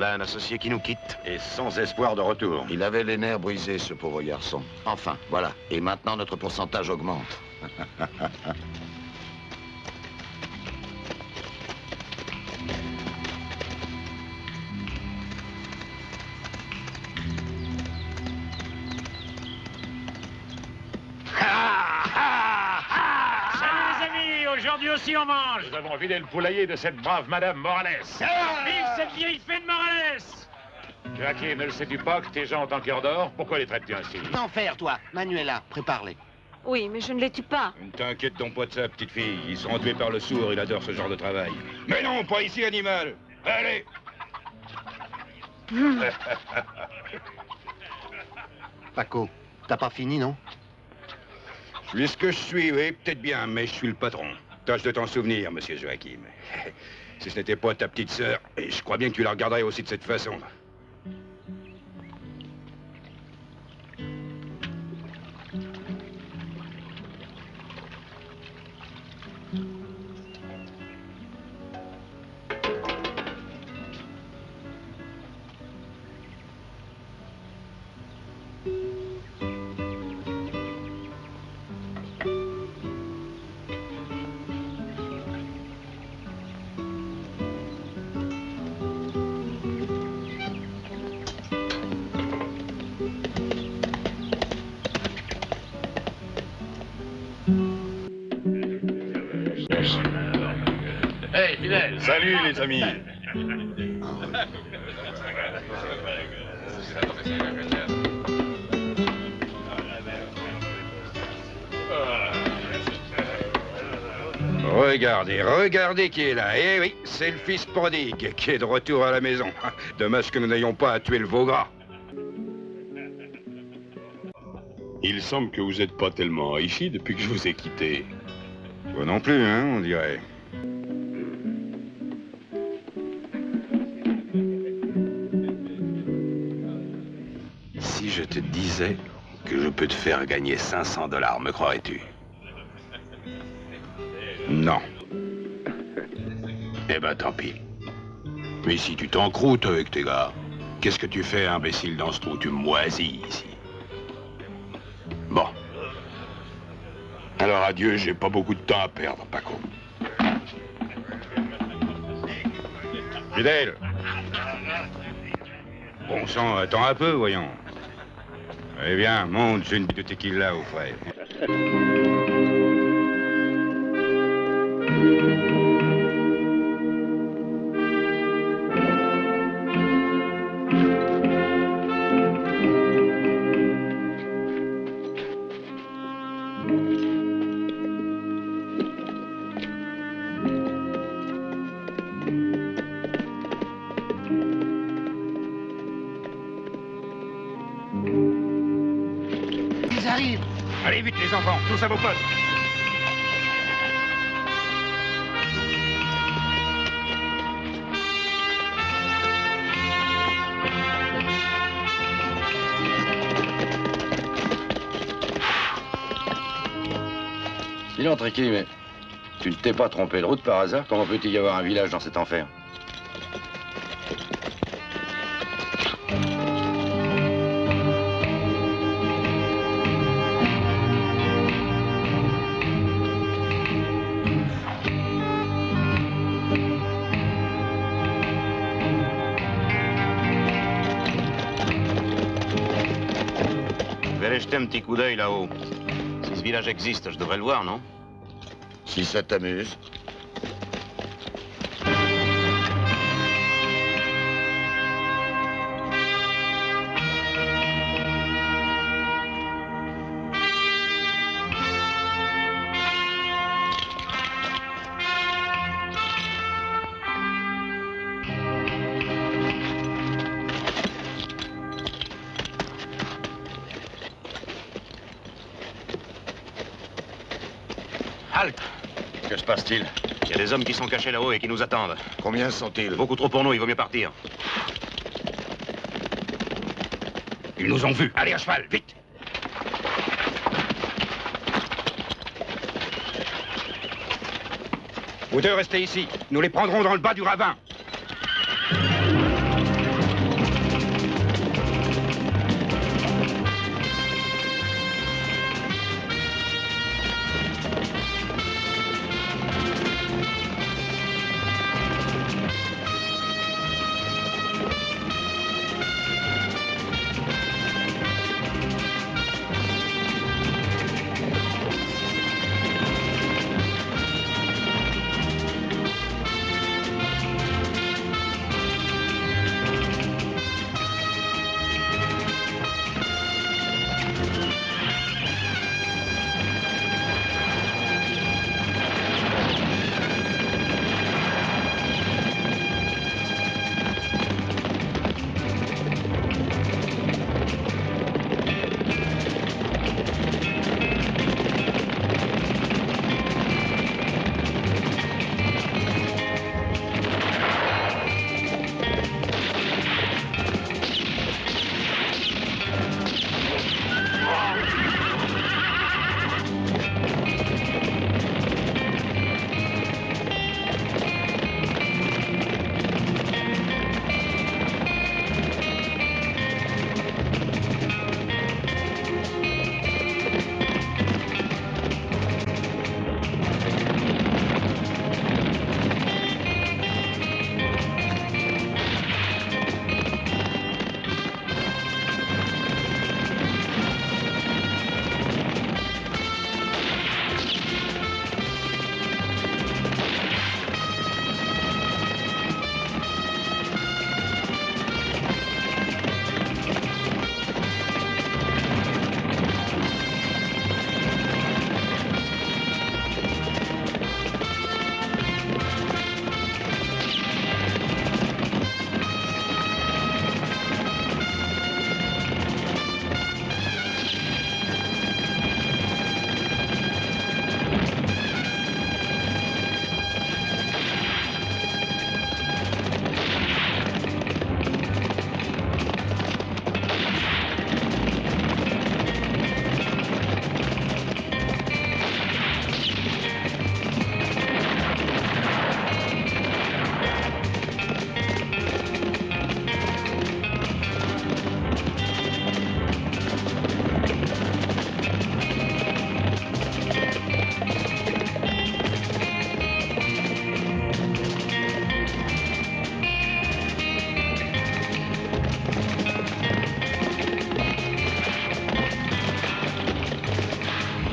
Un associé qui nous quitte. Et sans espoir de retour. Il avait les nerfs brisés, ce pauvre garçon. Enfin, voilà. Et maintenant, notre pourcentage augmente. Aujourd'hui aussi on mange. Nous avons vidé le poulailler de cette brave Madame Morales. Vive cette vieille fée de Morales. Joachim, ne le sais-tu pas que tes gens ont en cœur d'or? Pourquoi les traites-tu ainsi? Enfer, toi. Manuela, prépare-les. Oui, mais je ne les tue pas. Ne t'inquiète donc pas de ça, petite fille. Ils seront tués par le sourd, il adore ce genre de travail. Mais non, pas ici, animal. Allez. Paco, t'as pas fini, non? Je suis ce que je suis, oui, peut-être bien, mais je suis le patron. Tâche de t'en souvenir, monsieur Joachim. Si ce n'était pas ta petite sœur, et je crois bien que tu la regarderais aussi de cette façon. Hey, Fidèle. Salut, les amis. Regardez, regardez qui est là. Eh oui, c'est le fils prodigue qui est de retour à la maison. Dommage que nous n'ayons pas à tuer le veau gras. Il semble que vous n'êtes pas tellement enrichi depuis que je vous ai quitté. Toi non plus, hein, on dirait. Si je te disais que je peux te faire gagner 500 $, me croirais-tu? Non. Eh ben, tant pis. Mais si tu t'encroutes avec tes gars, qu'est-ce que tu fais, imbécile, dans ce trou? Tu moisis ici. Bon. Alors adieu, j'ai pas beaucoup de temps à perdre, Paco. Fidèle. Bon sang, attends un peu, voyons. Eh bien, monte, j'ai une bite de tequila au frère. Ils arrivent. Allez vite les enfants, tous à vos postes. Sinon, Tricky, mais Tu ne t'es pas trompé de route par hasard? Comment peut-il y avoir un village dans cet enfer? Je vais aller jeter un petit coup d'œil là-haut. Si ce village existe, je devrais le voir, non? Si ça t'amuse. Halte! Que se passe-t-il? Il y a des hommes qui sont cachés là-haut et qui nous attendent. Combien sont-ils? Beaucoup trop pour nous, il vaut mieux partir. Ils nous ont vus. Allez, à cheval, vite! Vous deux restez ici. Nous les prendrons dans le bas du ravin.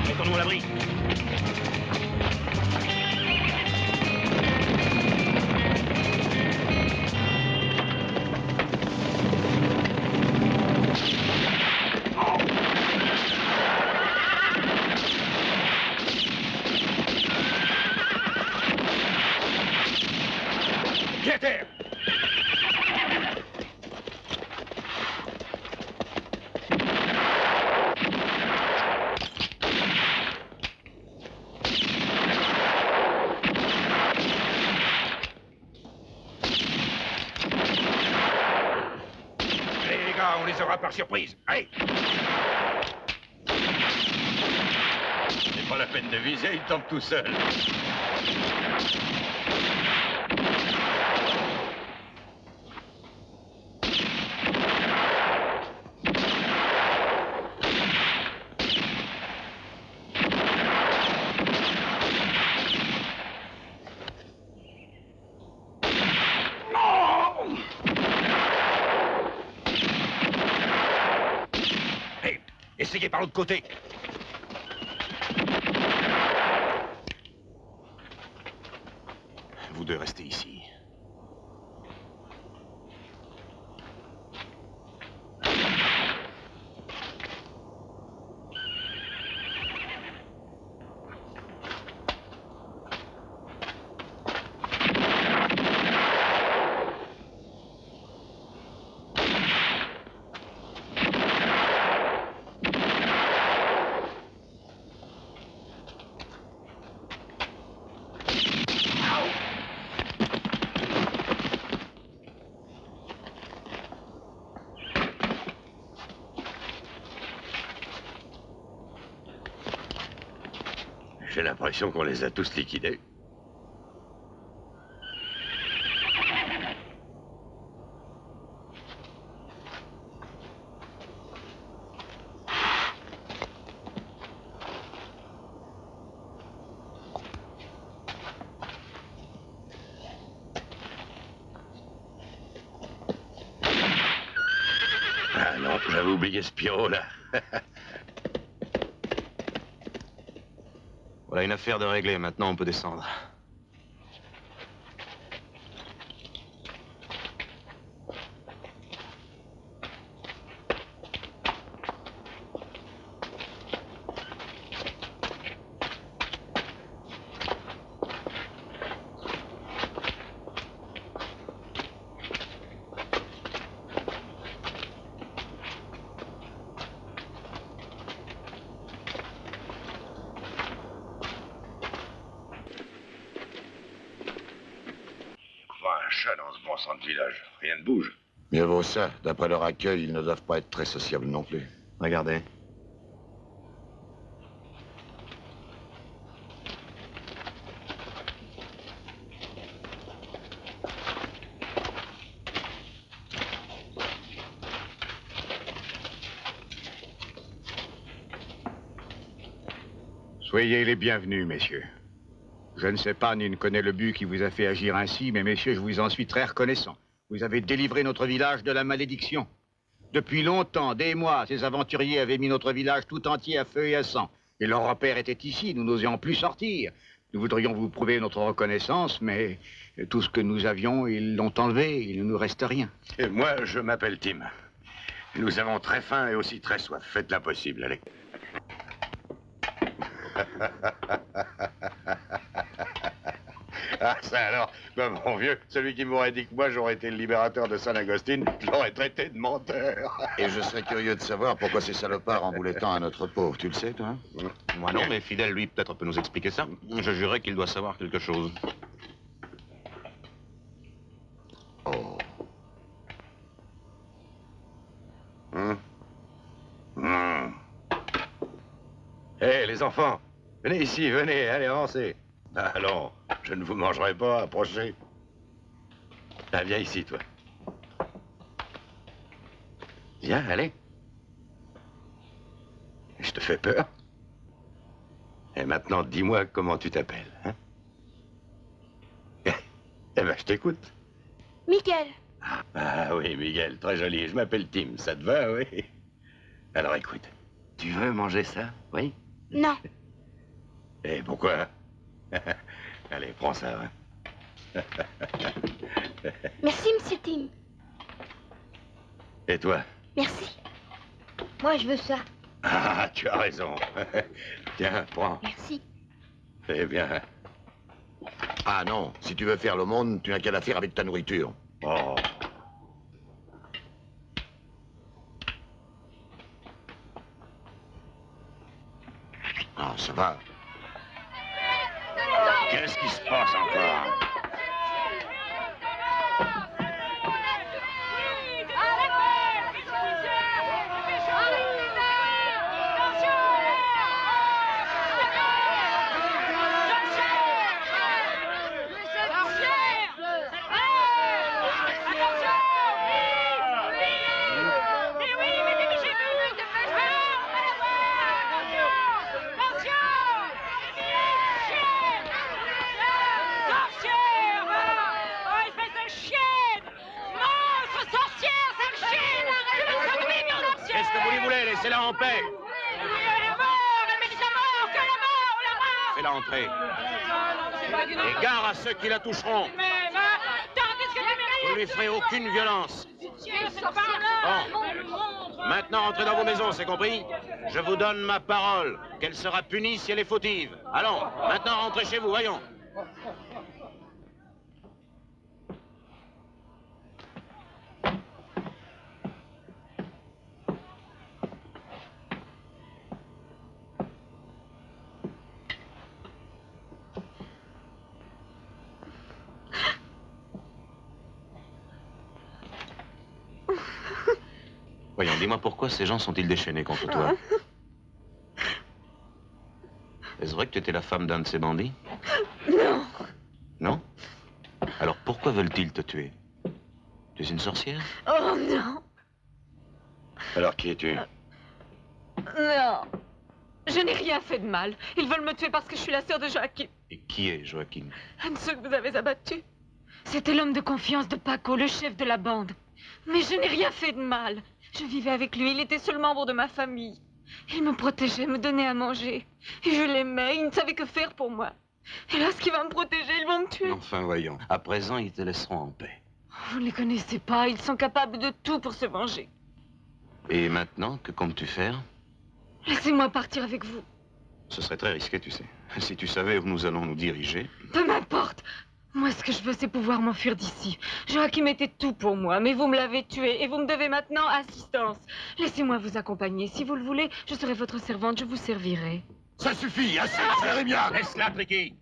Mettons-nous à l'abri. Pied à terre! Allez, les gars, on les aura par surprise. Allez! C'est pas la peine de viser, il tombe tout seul. Essayez par l'autre côté. Vous deux restez ici. J'ai l'impression qu'on les a tous liquidés. Ah non, j'avais oublié Spiro, là. Voilà une affaire de régler, maintenant on peut descendre. Un chat dans ce bon sang de village. Rien ne bouge. Mieux vaut ça. D'après leur accueil, ils ne doivent pas être très sociables non plus. Regardez. Soyez les bienvenus, messieurs. Je ne sais pas ni ne connais le but qui vous a fait agir ainsi, mais messieurs, je vous en suis très reconnaissant. Vous avez délivré notre village de la malédiction. Depuis longtemps, des mois, ces aventuriers avaient mis notre village tout entier à feu et à sang. Et leur repère était ici, nous n'osions plus sortir. Nous voudrions vous prouver notre reconnaissance, mais tout ce que nous avions, ils l'ont enlevé, il ne nous reste rien. Et moi, je m'appelle Tim. Nous avons très faim et aussi très soif. Faites l'impossible, allez. Ah, ça alors, ben, mon vieux, celui qui m'aurait dit que moi j'aurais été le libérateur de San Agustin, je l'aurais traité de menteur. Et je serais curieux de savoir pourquoi ces salopards en voulaient tant à notre pauvre. Tu le sais, toi? Moi non, mais Fidèle, lui, peut-être peut nous expliquer ça. Je jurais qu'il doit savoir quelque chose. Oh. Hé, les enfants, venez ici, venez, allez, avancez. Allons, je ne vous mangerai pas, approchez. Ah, viens ici, toi. Viens, allez. Je te fais peur. Et maintenant, dis-moi comment tu t'appelles, hein? Eh ben, je t'écoute. Miguel. Ah oui, Miguel, très joli. Je m'appelle Tim, ça te va, oui? Alors, écoute, tu veux manger ça, oui? Non. Et pourquoi? Allez, prends ça, hein. Merci, monsieur Tim. Et toi? Merci. Moi, je veux ça. Ah, tu as raison. Tiens, prends. Merci. Eh bien. Ah non, si tu veux faire le monde, tu n'as qu'à la faire avec ta nourriture. Oh. Ah, ça va. Qu'est-ce qui se passe encore? laissez-la en paix. Fais-la entrer. Et gare à ceux qui la toucheront. Vous ne lui ferez aucune violence. Bon. Maintenant, entrez dans vos maisons, c'est compris? Je vous donne ma parole qu'elle sera punie si elle est fautive. Allons, maintenant, rentrez chez vous, voyons. Voyons, dis-moi pourquoi ces gens sont-ils déchaînés contre toi? Est-ce vrai que tu étais la femme d'un de ces bandits? Non. Non? Alors pourquoi veulent-ils te tuer? Tu es une sorcière? Oh non. Alors qui es-tu? Non. Je n'ai rien fait de mal. Ils veulent me tuer parce que je suis la sœur de Joachim. Et qui est Joachim? Un de ceux que vous avez abattus. C'était l'homme de confiance de Paco, le chef de la bande. Mais je n'ai rien fait de mal. Je vivais avec lui, il était seul membre de ma famille. Il me protégeait, me donnait à manger. Et je l'aimais, il ne savait que faire pour moi. Et lorsqu'il va me protéger, ils vont me tuer. Enfin, voyons. À présent, ils te laisseront en paix. Vous ne les connaissez pas, ils sont capables de tout pour se venger. Et maintenant, que comptes-tu faire? Laissez-moi partir avec vous. Ce serait très risqué, tu sais. Si tu savais où nous allons nous diriger... Peu m'importe. Moi, ce que je veux, c'est pouvoir m'enfuir d'ici. Joachim était tout pour moi, mais vous me l'avez tué et vous me devez maintenant assistance. Laissez-moi vous accompagner. Si vous le voulez, je serai votre servante, je vous servirai. Ça suffit, assez, Jérémia! Laisse-la, Tricky!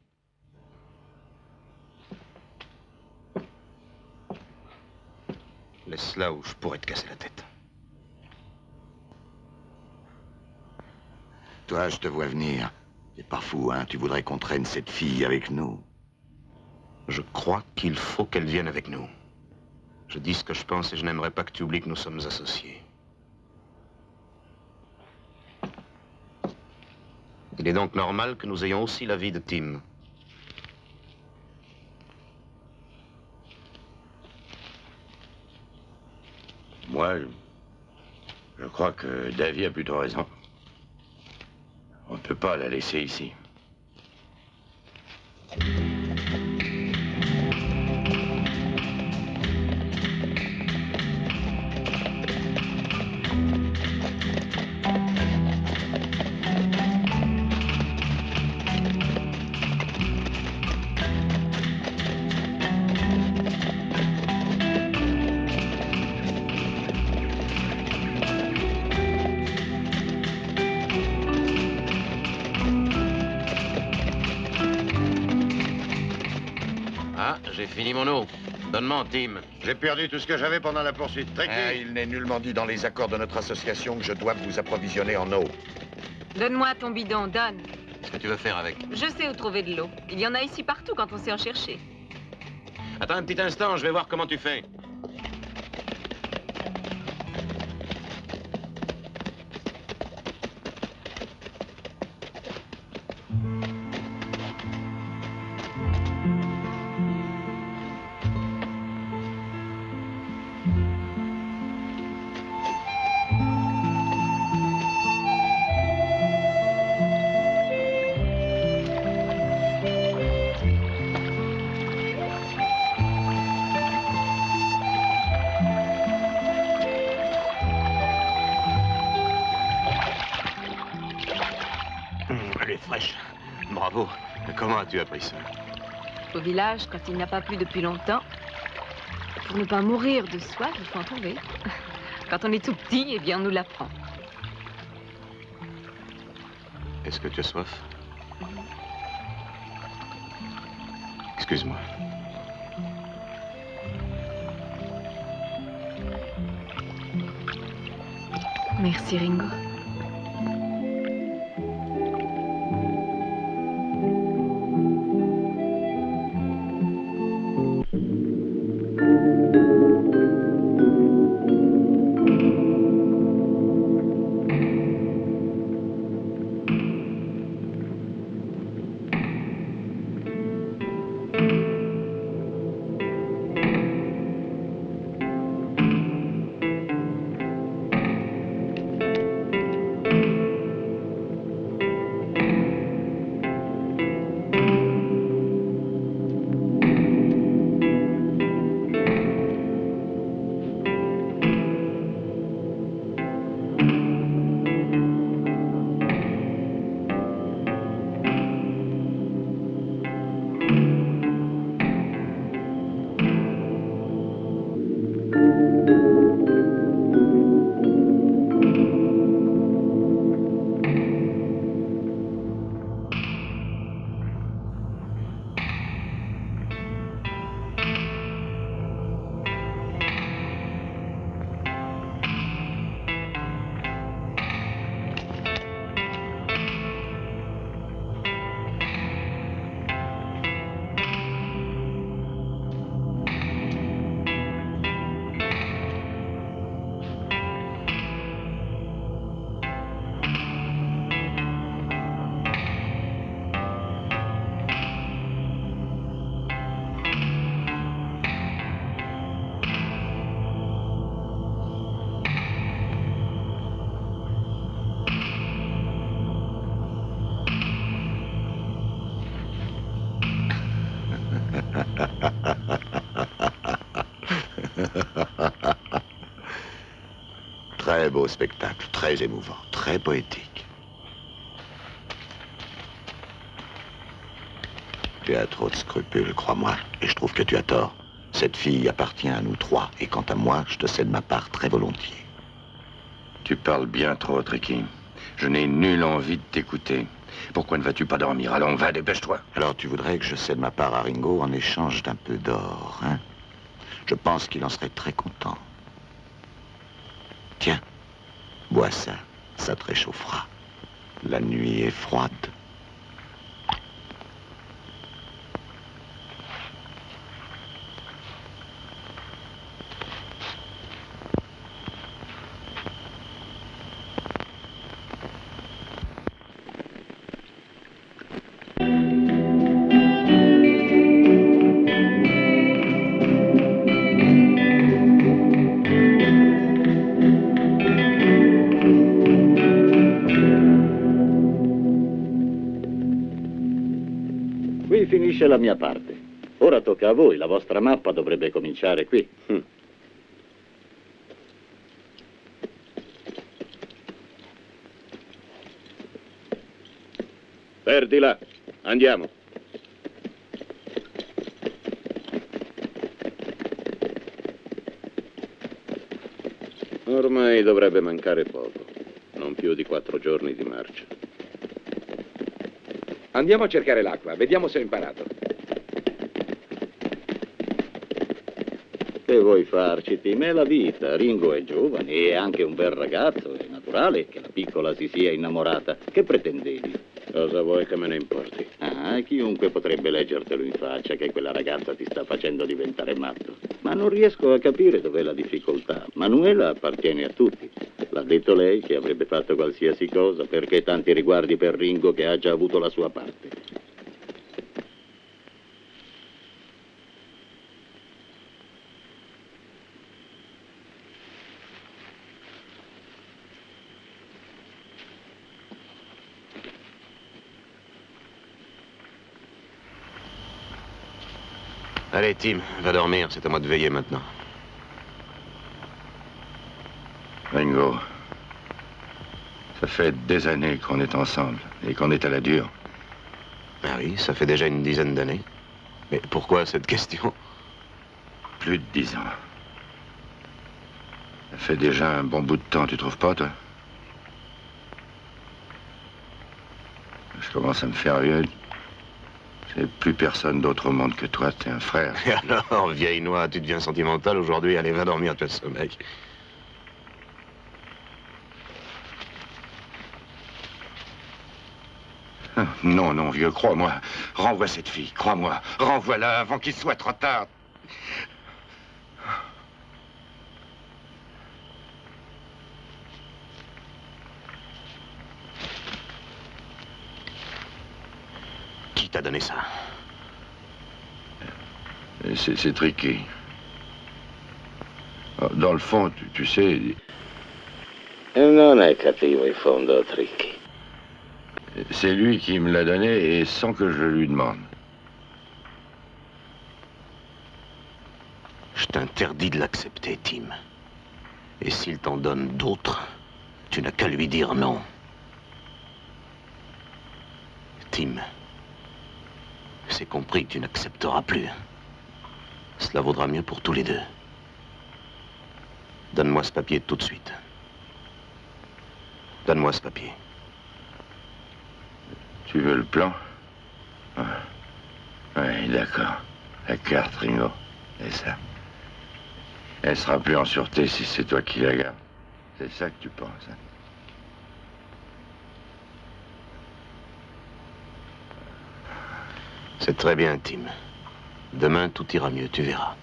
Laisse-la où je pourrais te casser la tête. Toi, je te vois venir. C'est pas fou, hein? Tu voudrais qu'on traîne cette fille avec nous. Je crois qu'il faut qu'elle vienne avec nous. Je dis ce que je pense et je n'aimerais pas que tu oublies que nous sommes associés. Il est donc normal que nous ayons aussi l'avis de Tim. Moi, je crois que Davy a plutôt raison. On ne peut pas la laisser ici. J'ai fini mon eau. Donne-moi, Tim. J'ai perdu tout ce que j'avais pendant la poursuite. Tricky. Il n'est nullement dit dans les accords de notre association que je dois vous approvisionner en eau. Donne-moi ton bidon, donne. Qu'est-ce que tu veux faire avec? Je sais où trouver de l'eau. Il y en a ici partout quand on sait en chercher. Attends un petit instant, je vais voir comment tu fais. Elle est fraîche. Bravo. Comment as-tu appris ça? Au village, quand il n'a pas plu depuis longtemps, pour ne pas mourir de soif, il faut en trouver. Quand on est tout petit, eh bien, on nous l'apprend. Est-ce que tu as soif? Excuse-moi. Merci, Ringo. très beau spectacle, très émouvant, très poétique. Tu as trop de scrupules, crois-moi, et je trouve que tu as tort. Cette fille appartient à nous trois, et quant à moi, je te cède ma part très volontiers. Tu parles bien trop, Tricky. Je n'ai nulle envie de t'écouter. Pourquoi ne vas-tu pas dormir? Allons, va, dépêche-toi. Alors tu voudrais que je cède ma part à Ringo en échange d'un peu d'or, hein? Je pense qu'il en serait très content. Tiens, bois ça, ça te réchauffera. La nuit est froide. Finisce la mia parte. Ora tocca a voi, la vostra mappa dovrebbe cominciare qui. Perdila, andiamo. Ormai dovrebbe mancare poco, non più di 4 giorni di marcia. Andiamo a cercare l'acqua, vediamo se ho imparato. Che vuoi farci, Tim? È la vita. Ringo è giovane e è anche un bel ragazzo. È naturale che la piccola si sia innamorata. Che pretendevi? Cosa vuoi che me ne importi? Ah, chiunque potrebbe leggertelo in faccia che quella ragazza ti sta facendo diventare matto. Ma non riesco a capire dov'è la difficoltà. Manuela appartiene a tutti. L'ha detto lei che avrebbe fatto qualsiasi cosa, perché tanti riguardi per Ringo che ha già avuto la sua parte. Allez, Tim, va dormir, c'est à moi de veiller maintenant. Ringo, ça fait des années qu'on est ensemble et qu'on est à la dure. Ah oui, ça fait déjà une dizaine d'années. Mais pourquoi cette question? Plus de 10 ans. Ça fait déjà un bon bout de temps, tu trouves pas, toi? Je commence à me faire vieux. J'ai plus personne d'autre au monde que toi, t'es un frère. Et alors, vieille noix, tu deviens sentimental aujourd'hui? Allez, va dormir, tu as ce mec. Non, non, vieux, crois-moi. Renvoie cette fille, crois-moi. Renvoie-la avant qu'il soit trop tard. Qui t'a donné ça? C'est Tricky. Dans le fond, tu sais... Non è cattivo in fondo, Tricky. C'est lui qui me l'a donné et sans que je lui demande. Je t'interdis de l'accepter, Tim. Et s'il t'en donne d'autres, tu n'as qu'à lui dire non. Tim, c'est compris que tu n'accepteras plus. Cela vaudra mieux pour tous les deux. Donne-moi ce papier tout de suite. Donne-moi ce papier. Tu veux le plan? Oui, d'accord. La carte, Ringo. Et ça. Elle sera plus en sûreté si c'est toi qui la gardes. C'est ça que tu penses, hein? C'est très bien, Tim. Demain, tout ira mieux, tu verras.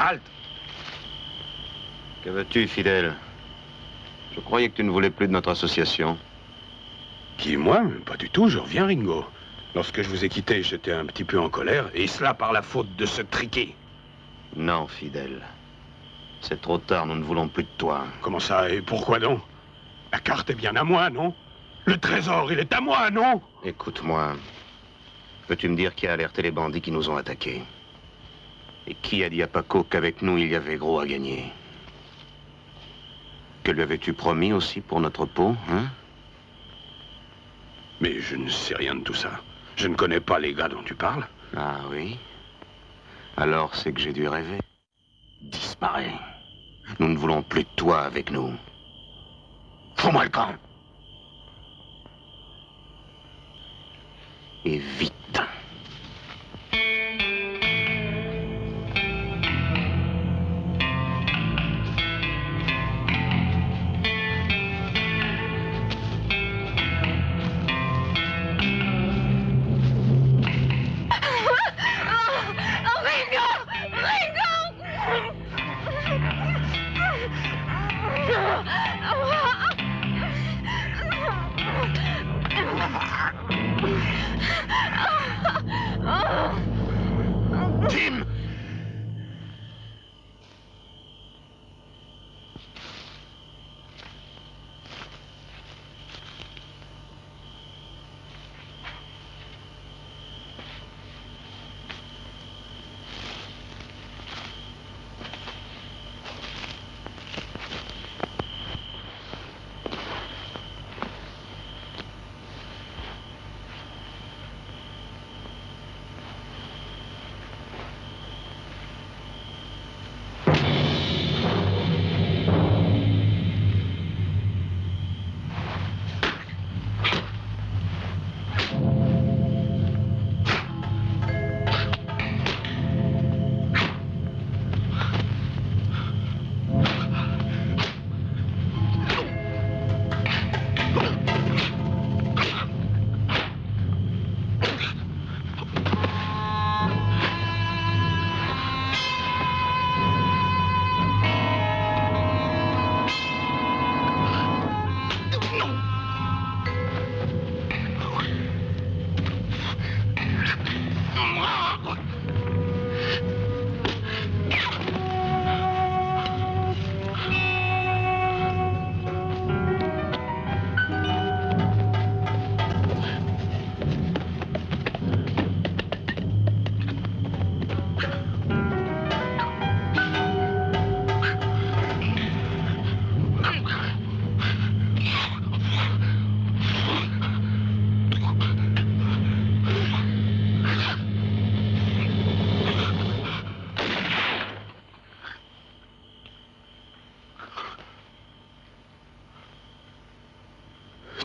Halte! Que veux-tu, Fidèle? Je croyais que tu ne voulais plus de notre association. Qui, moi? Pas du tout, je reviens, Ringo. Lorsque je vous ai quitté, j'étais un petit peu en colère, et cela par la faute de ce triqué. Non, Fidèle. C'est trop tard, nous ne voulons plus de toi. Comment ça, et pourquoi donc? La carte est bien à moi, non? Le trésor, il est à moi, non? Écoute-moi. Peux-tu me dire qui a alerté les bandits qui nous ont attaqués? Et qui a dit à Paco qu'avec nous, il y avait gros à gagner? Que lui avais-tu promis aussi pour notre peau, hein? Mais je ne sais rien de tout ça. Je ne connais pas les gars dont tu parles. Ah oui? Alors c'est que j'ai dû rêver. Disparais. Nous ne voulons plus de toi avec nous. Fous-moi le camp. Et vite.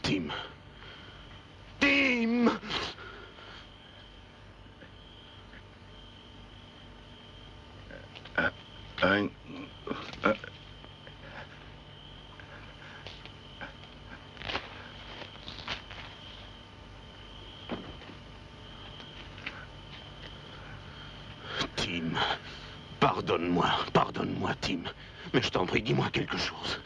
Tim! Tim. Tim! Tim, pardonne-moi, Tim. Mais je t'en prie, dis-moi quelque chose.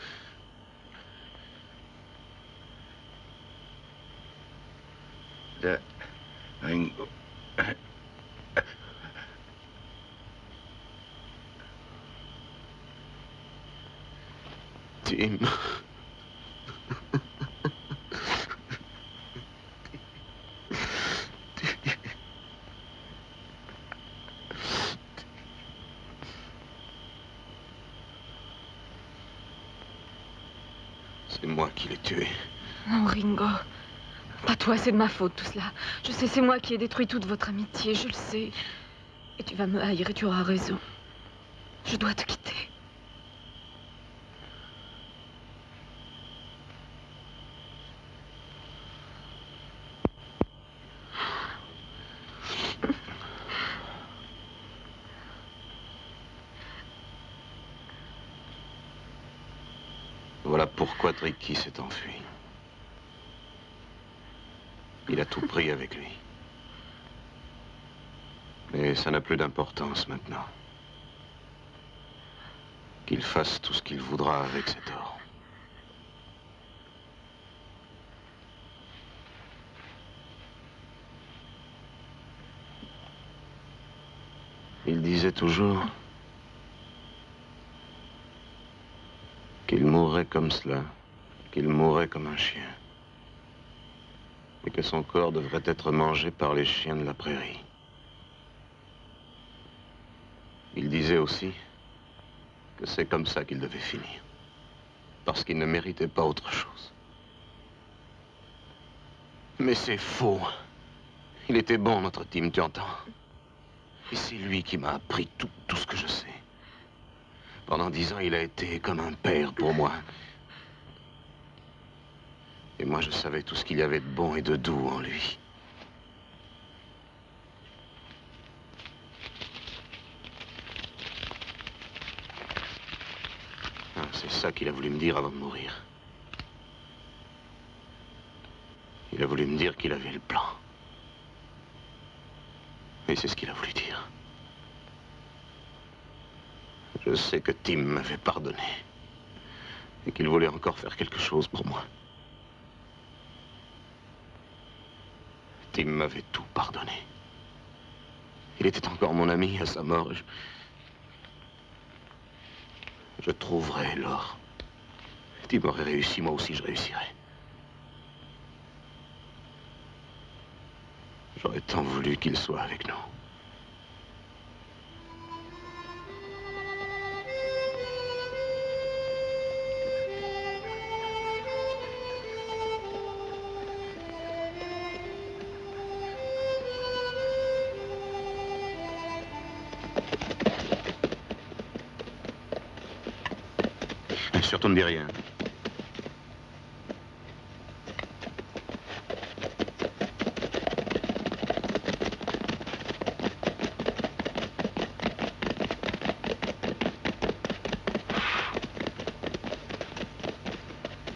Tim. C'est moi qui l'ai tué. Non, Ringo. Pas toi, c'est de ma faute tout cela. Je sais, c'est moi qui ai détruit toute votre amitié, je le sais. Et tu vas me haïr et tu auras raison. Je dois te quitter. Voilà pourquoi Tricky s'est enfui. Il a tout pris avec lui. Mais ça n'a plus d'importance maintenant. qu'il fasse tout ce qu'il voudra avec cet or. Il disait toujours qu'il mourrait comme cela, qu'il mourrait comme un chien, et que son corps devrait être mangé par les chiens de la prairie. Il disait aussi que c'est comme ça qu'il devait finir, parce qu'il ne méritait pas autre chose. Mais c'est faux. Il était bon, notre Tim, tu entends? Et c'est lui qui m'a appris tout ce que je sais. Pendant 10 ans, il a été comme un père pour moi. Et moi, je savais tout ce qu'il y avait de bon et de doux en lui. Ah, c'est ça qu'il a voulu me dire avant de mourir. Il a voulu me dire qu'il avait le plan. Et c'est ce qu'il a voulu dire. Je sais que Tim m'avait pardonné. Et qu'il voulait encore faire quelque chose pour moi. Tim m'avait tout pardonné. Il était encore mon ami à sa mort. Je trouverai l'or. Tim aurait réussi, moi aussi je réussirais. J'aurais tant voulu qu'il soit avec nous. Surtout ne dis rien.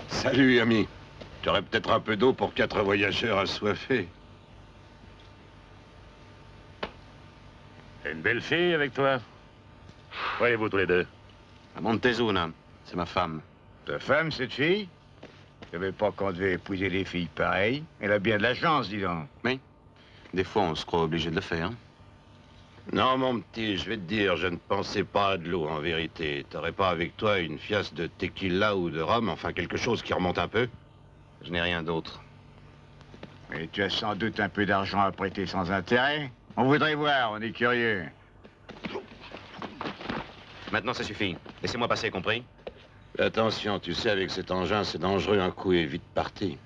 Salut, ami. Tu aurais peut-être un peu d'eau pour 4 voyageurs assoiffés. Une belle fille avec toi. Voyez-vous tous les deux? À Montezuma. C'est ma femme. Ta femme, cette fille? Je savais pas qu'on devait épouser des filles pareilles. Elle a bien de la chance, dis donc. Oui. Des fois, on se croit obligé de le faire. Non, mon petit, je vais te dire, je ne pensais pas à de l'eau, en vérité. T'aurais pas avec toi une fiasse de tequila ou de rhum, enfin quelque chose qui remonte un peu? Je n'ai rien d'autre. Mais tu as sans doute un peu d'argent à prêter sans intérêt. On voudrait voir, on est curieux. Maintenant, ça suffit. Laissez-moi passer, compris? Attention, tu sais, avec cet engin, c'est dangereux, un coup est vite parti.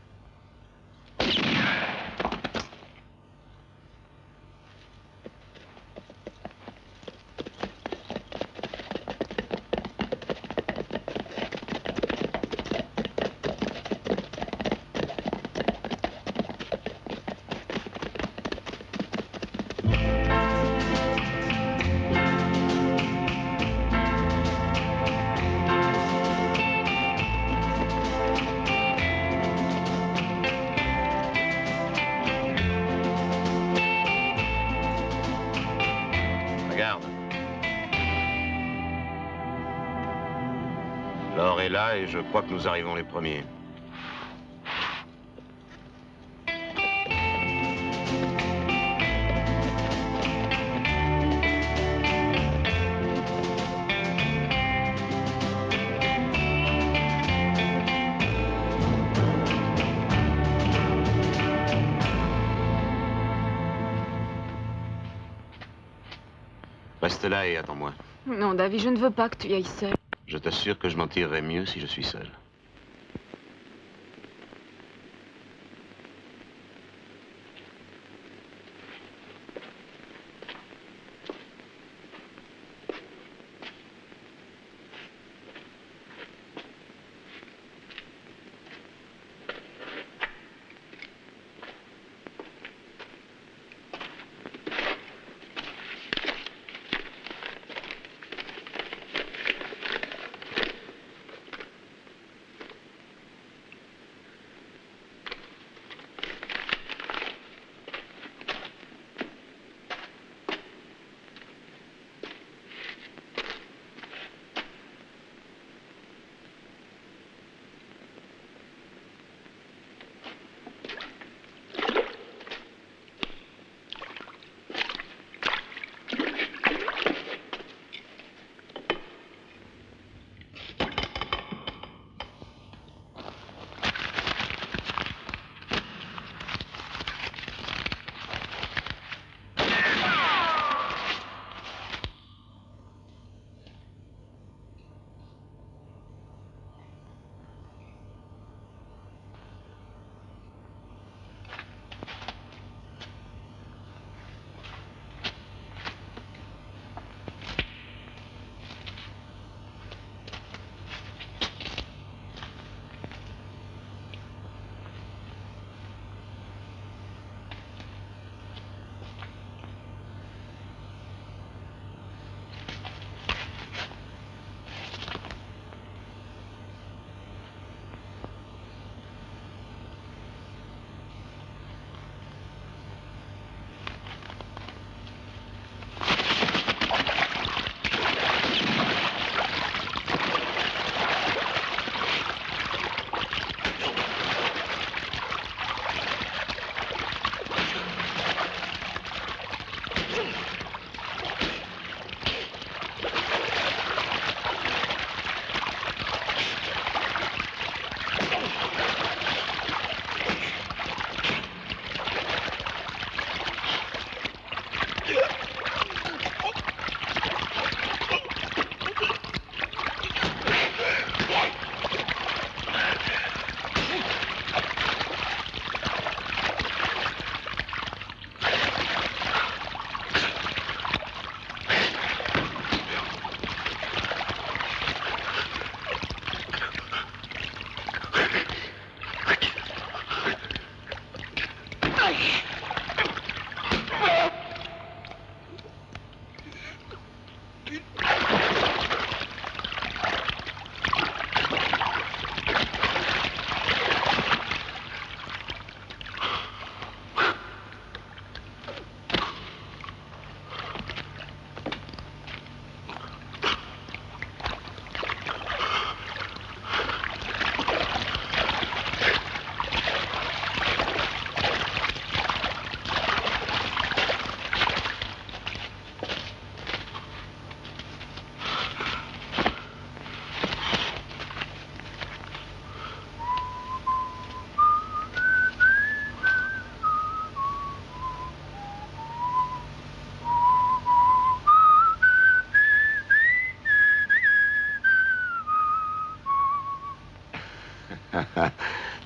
L'or est là et je crois que nous arrivons les premiers. Reste là et attends-moi. Non, David, je ne veux pas que tu y ailles seul. Je t'assure que je m'en tirerai mieux si je suis seul.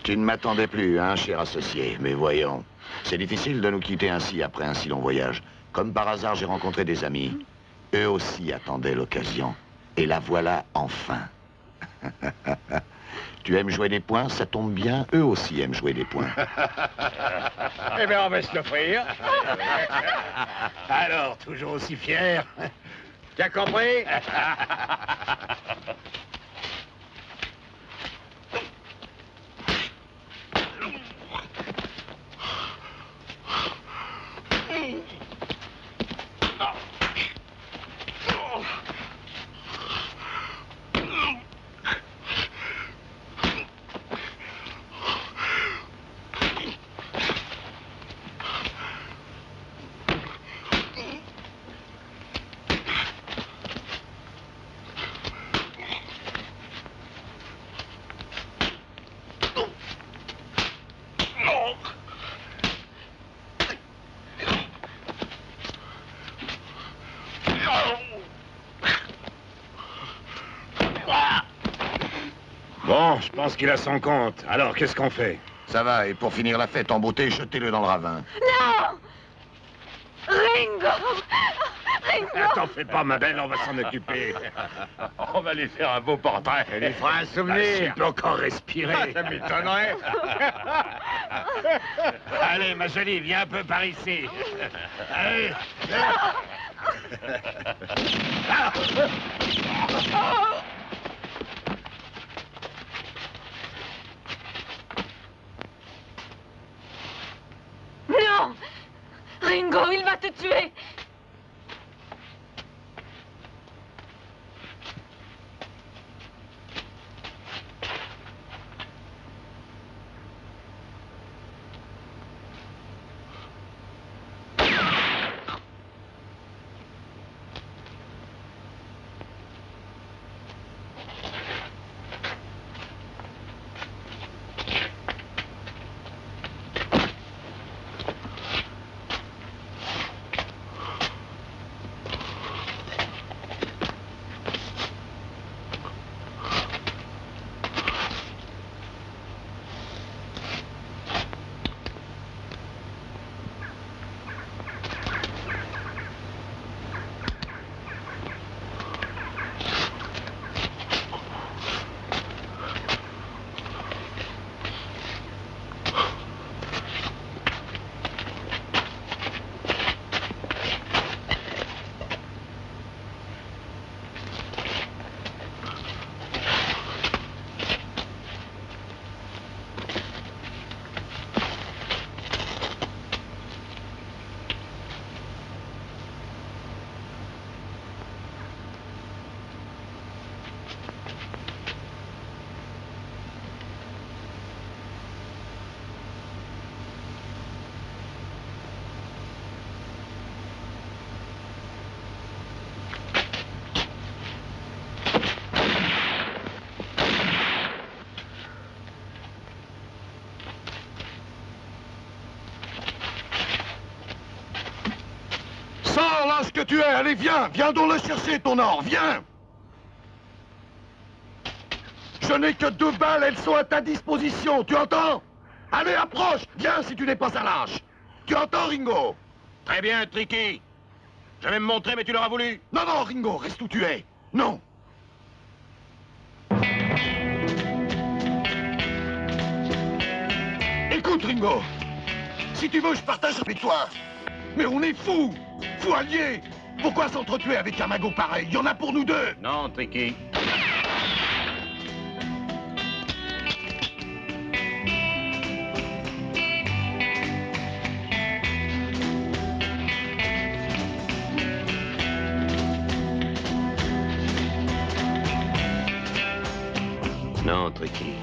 Tu ne m'attendais plus, hein, cher associé. Mais voyons, c'est difficile de nous quitter ainsi après un si long voyage. Comme par hasard, j'ai rencontré des amis. Eux aussi attendaient l'occasion. Et la voilà enfin. Tu aimes jouer des points, ça tombe bien. Eux aussi aiment jouer des points. Eh bien, on va se l'offrir. Alors, toujours aussi fier. T'as compris? Bon, je pense qu'il a son compte. Alors, qu'est-ce qu'on fait? Ça va, et pour finir la fête en beauté, jetez-le dans le ravin. Non! Ringo! Ringo! T'en fais pas, ma belle, on va s'en occuper. On va lui faire un beau portrait. Il lui fera un souvenir. S'il peut encore respirer. Ça m'étonnerait. Allez, ma jolie, viens un peu par ici. Allez. Non! Ringo, il va te tuer! Sors là ce que tu es, allez viens, viens donc le chercher ton or, viens. Je n'ai que 2 balles, elles sont à ta disposition, tu entends? Allez, approche, viens si tu n'es pas un lâche. Tu entends, Ringo? Très bien, Tricky. Je vais me montrer, mais tu l'auras voulu. Non, non, Ringo, reste où tu es. Non. Écoute, Ringo, si tu veux, je partage avec toi. Mais on est fous, fous alliés. Pourquoi s'entretuer avec un magot pareil? Il y en a pour nous deux. Non, Tricky. Non, Tricky.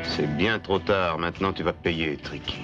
C'est bien trop tard. Maintenant, tu vas payer, Tricky.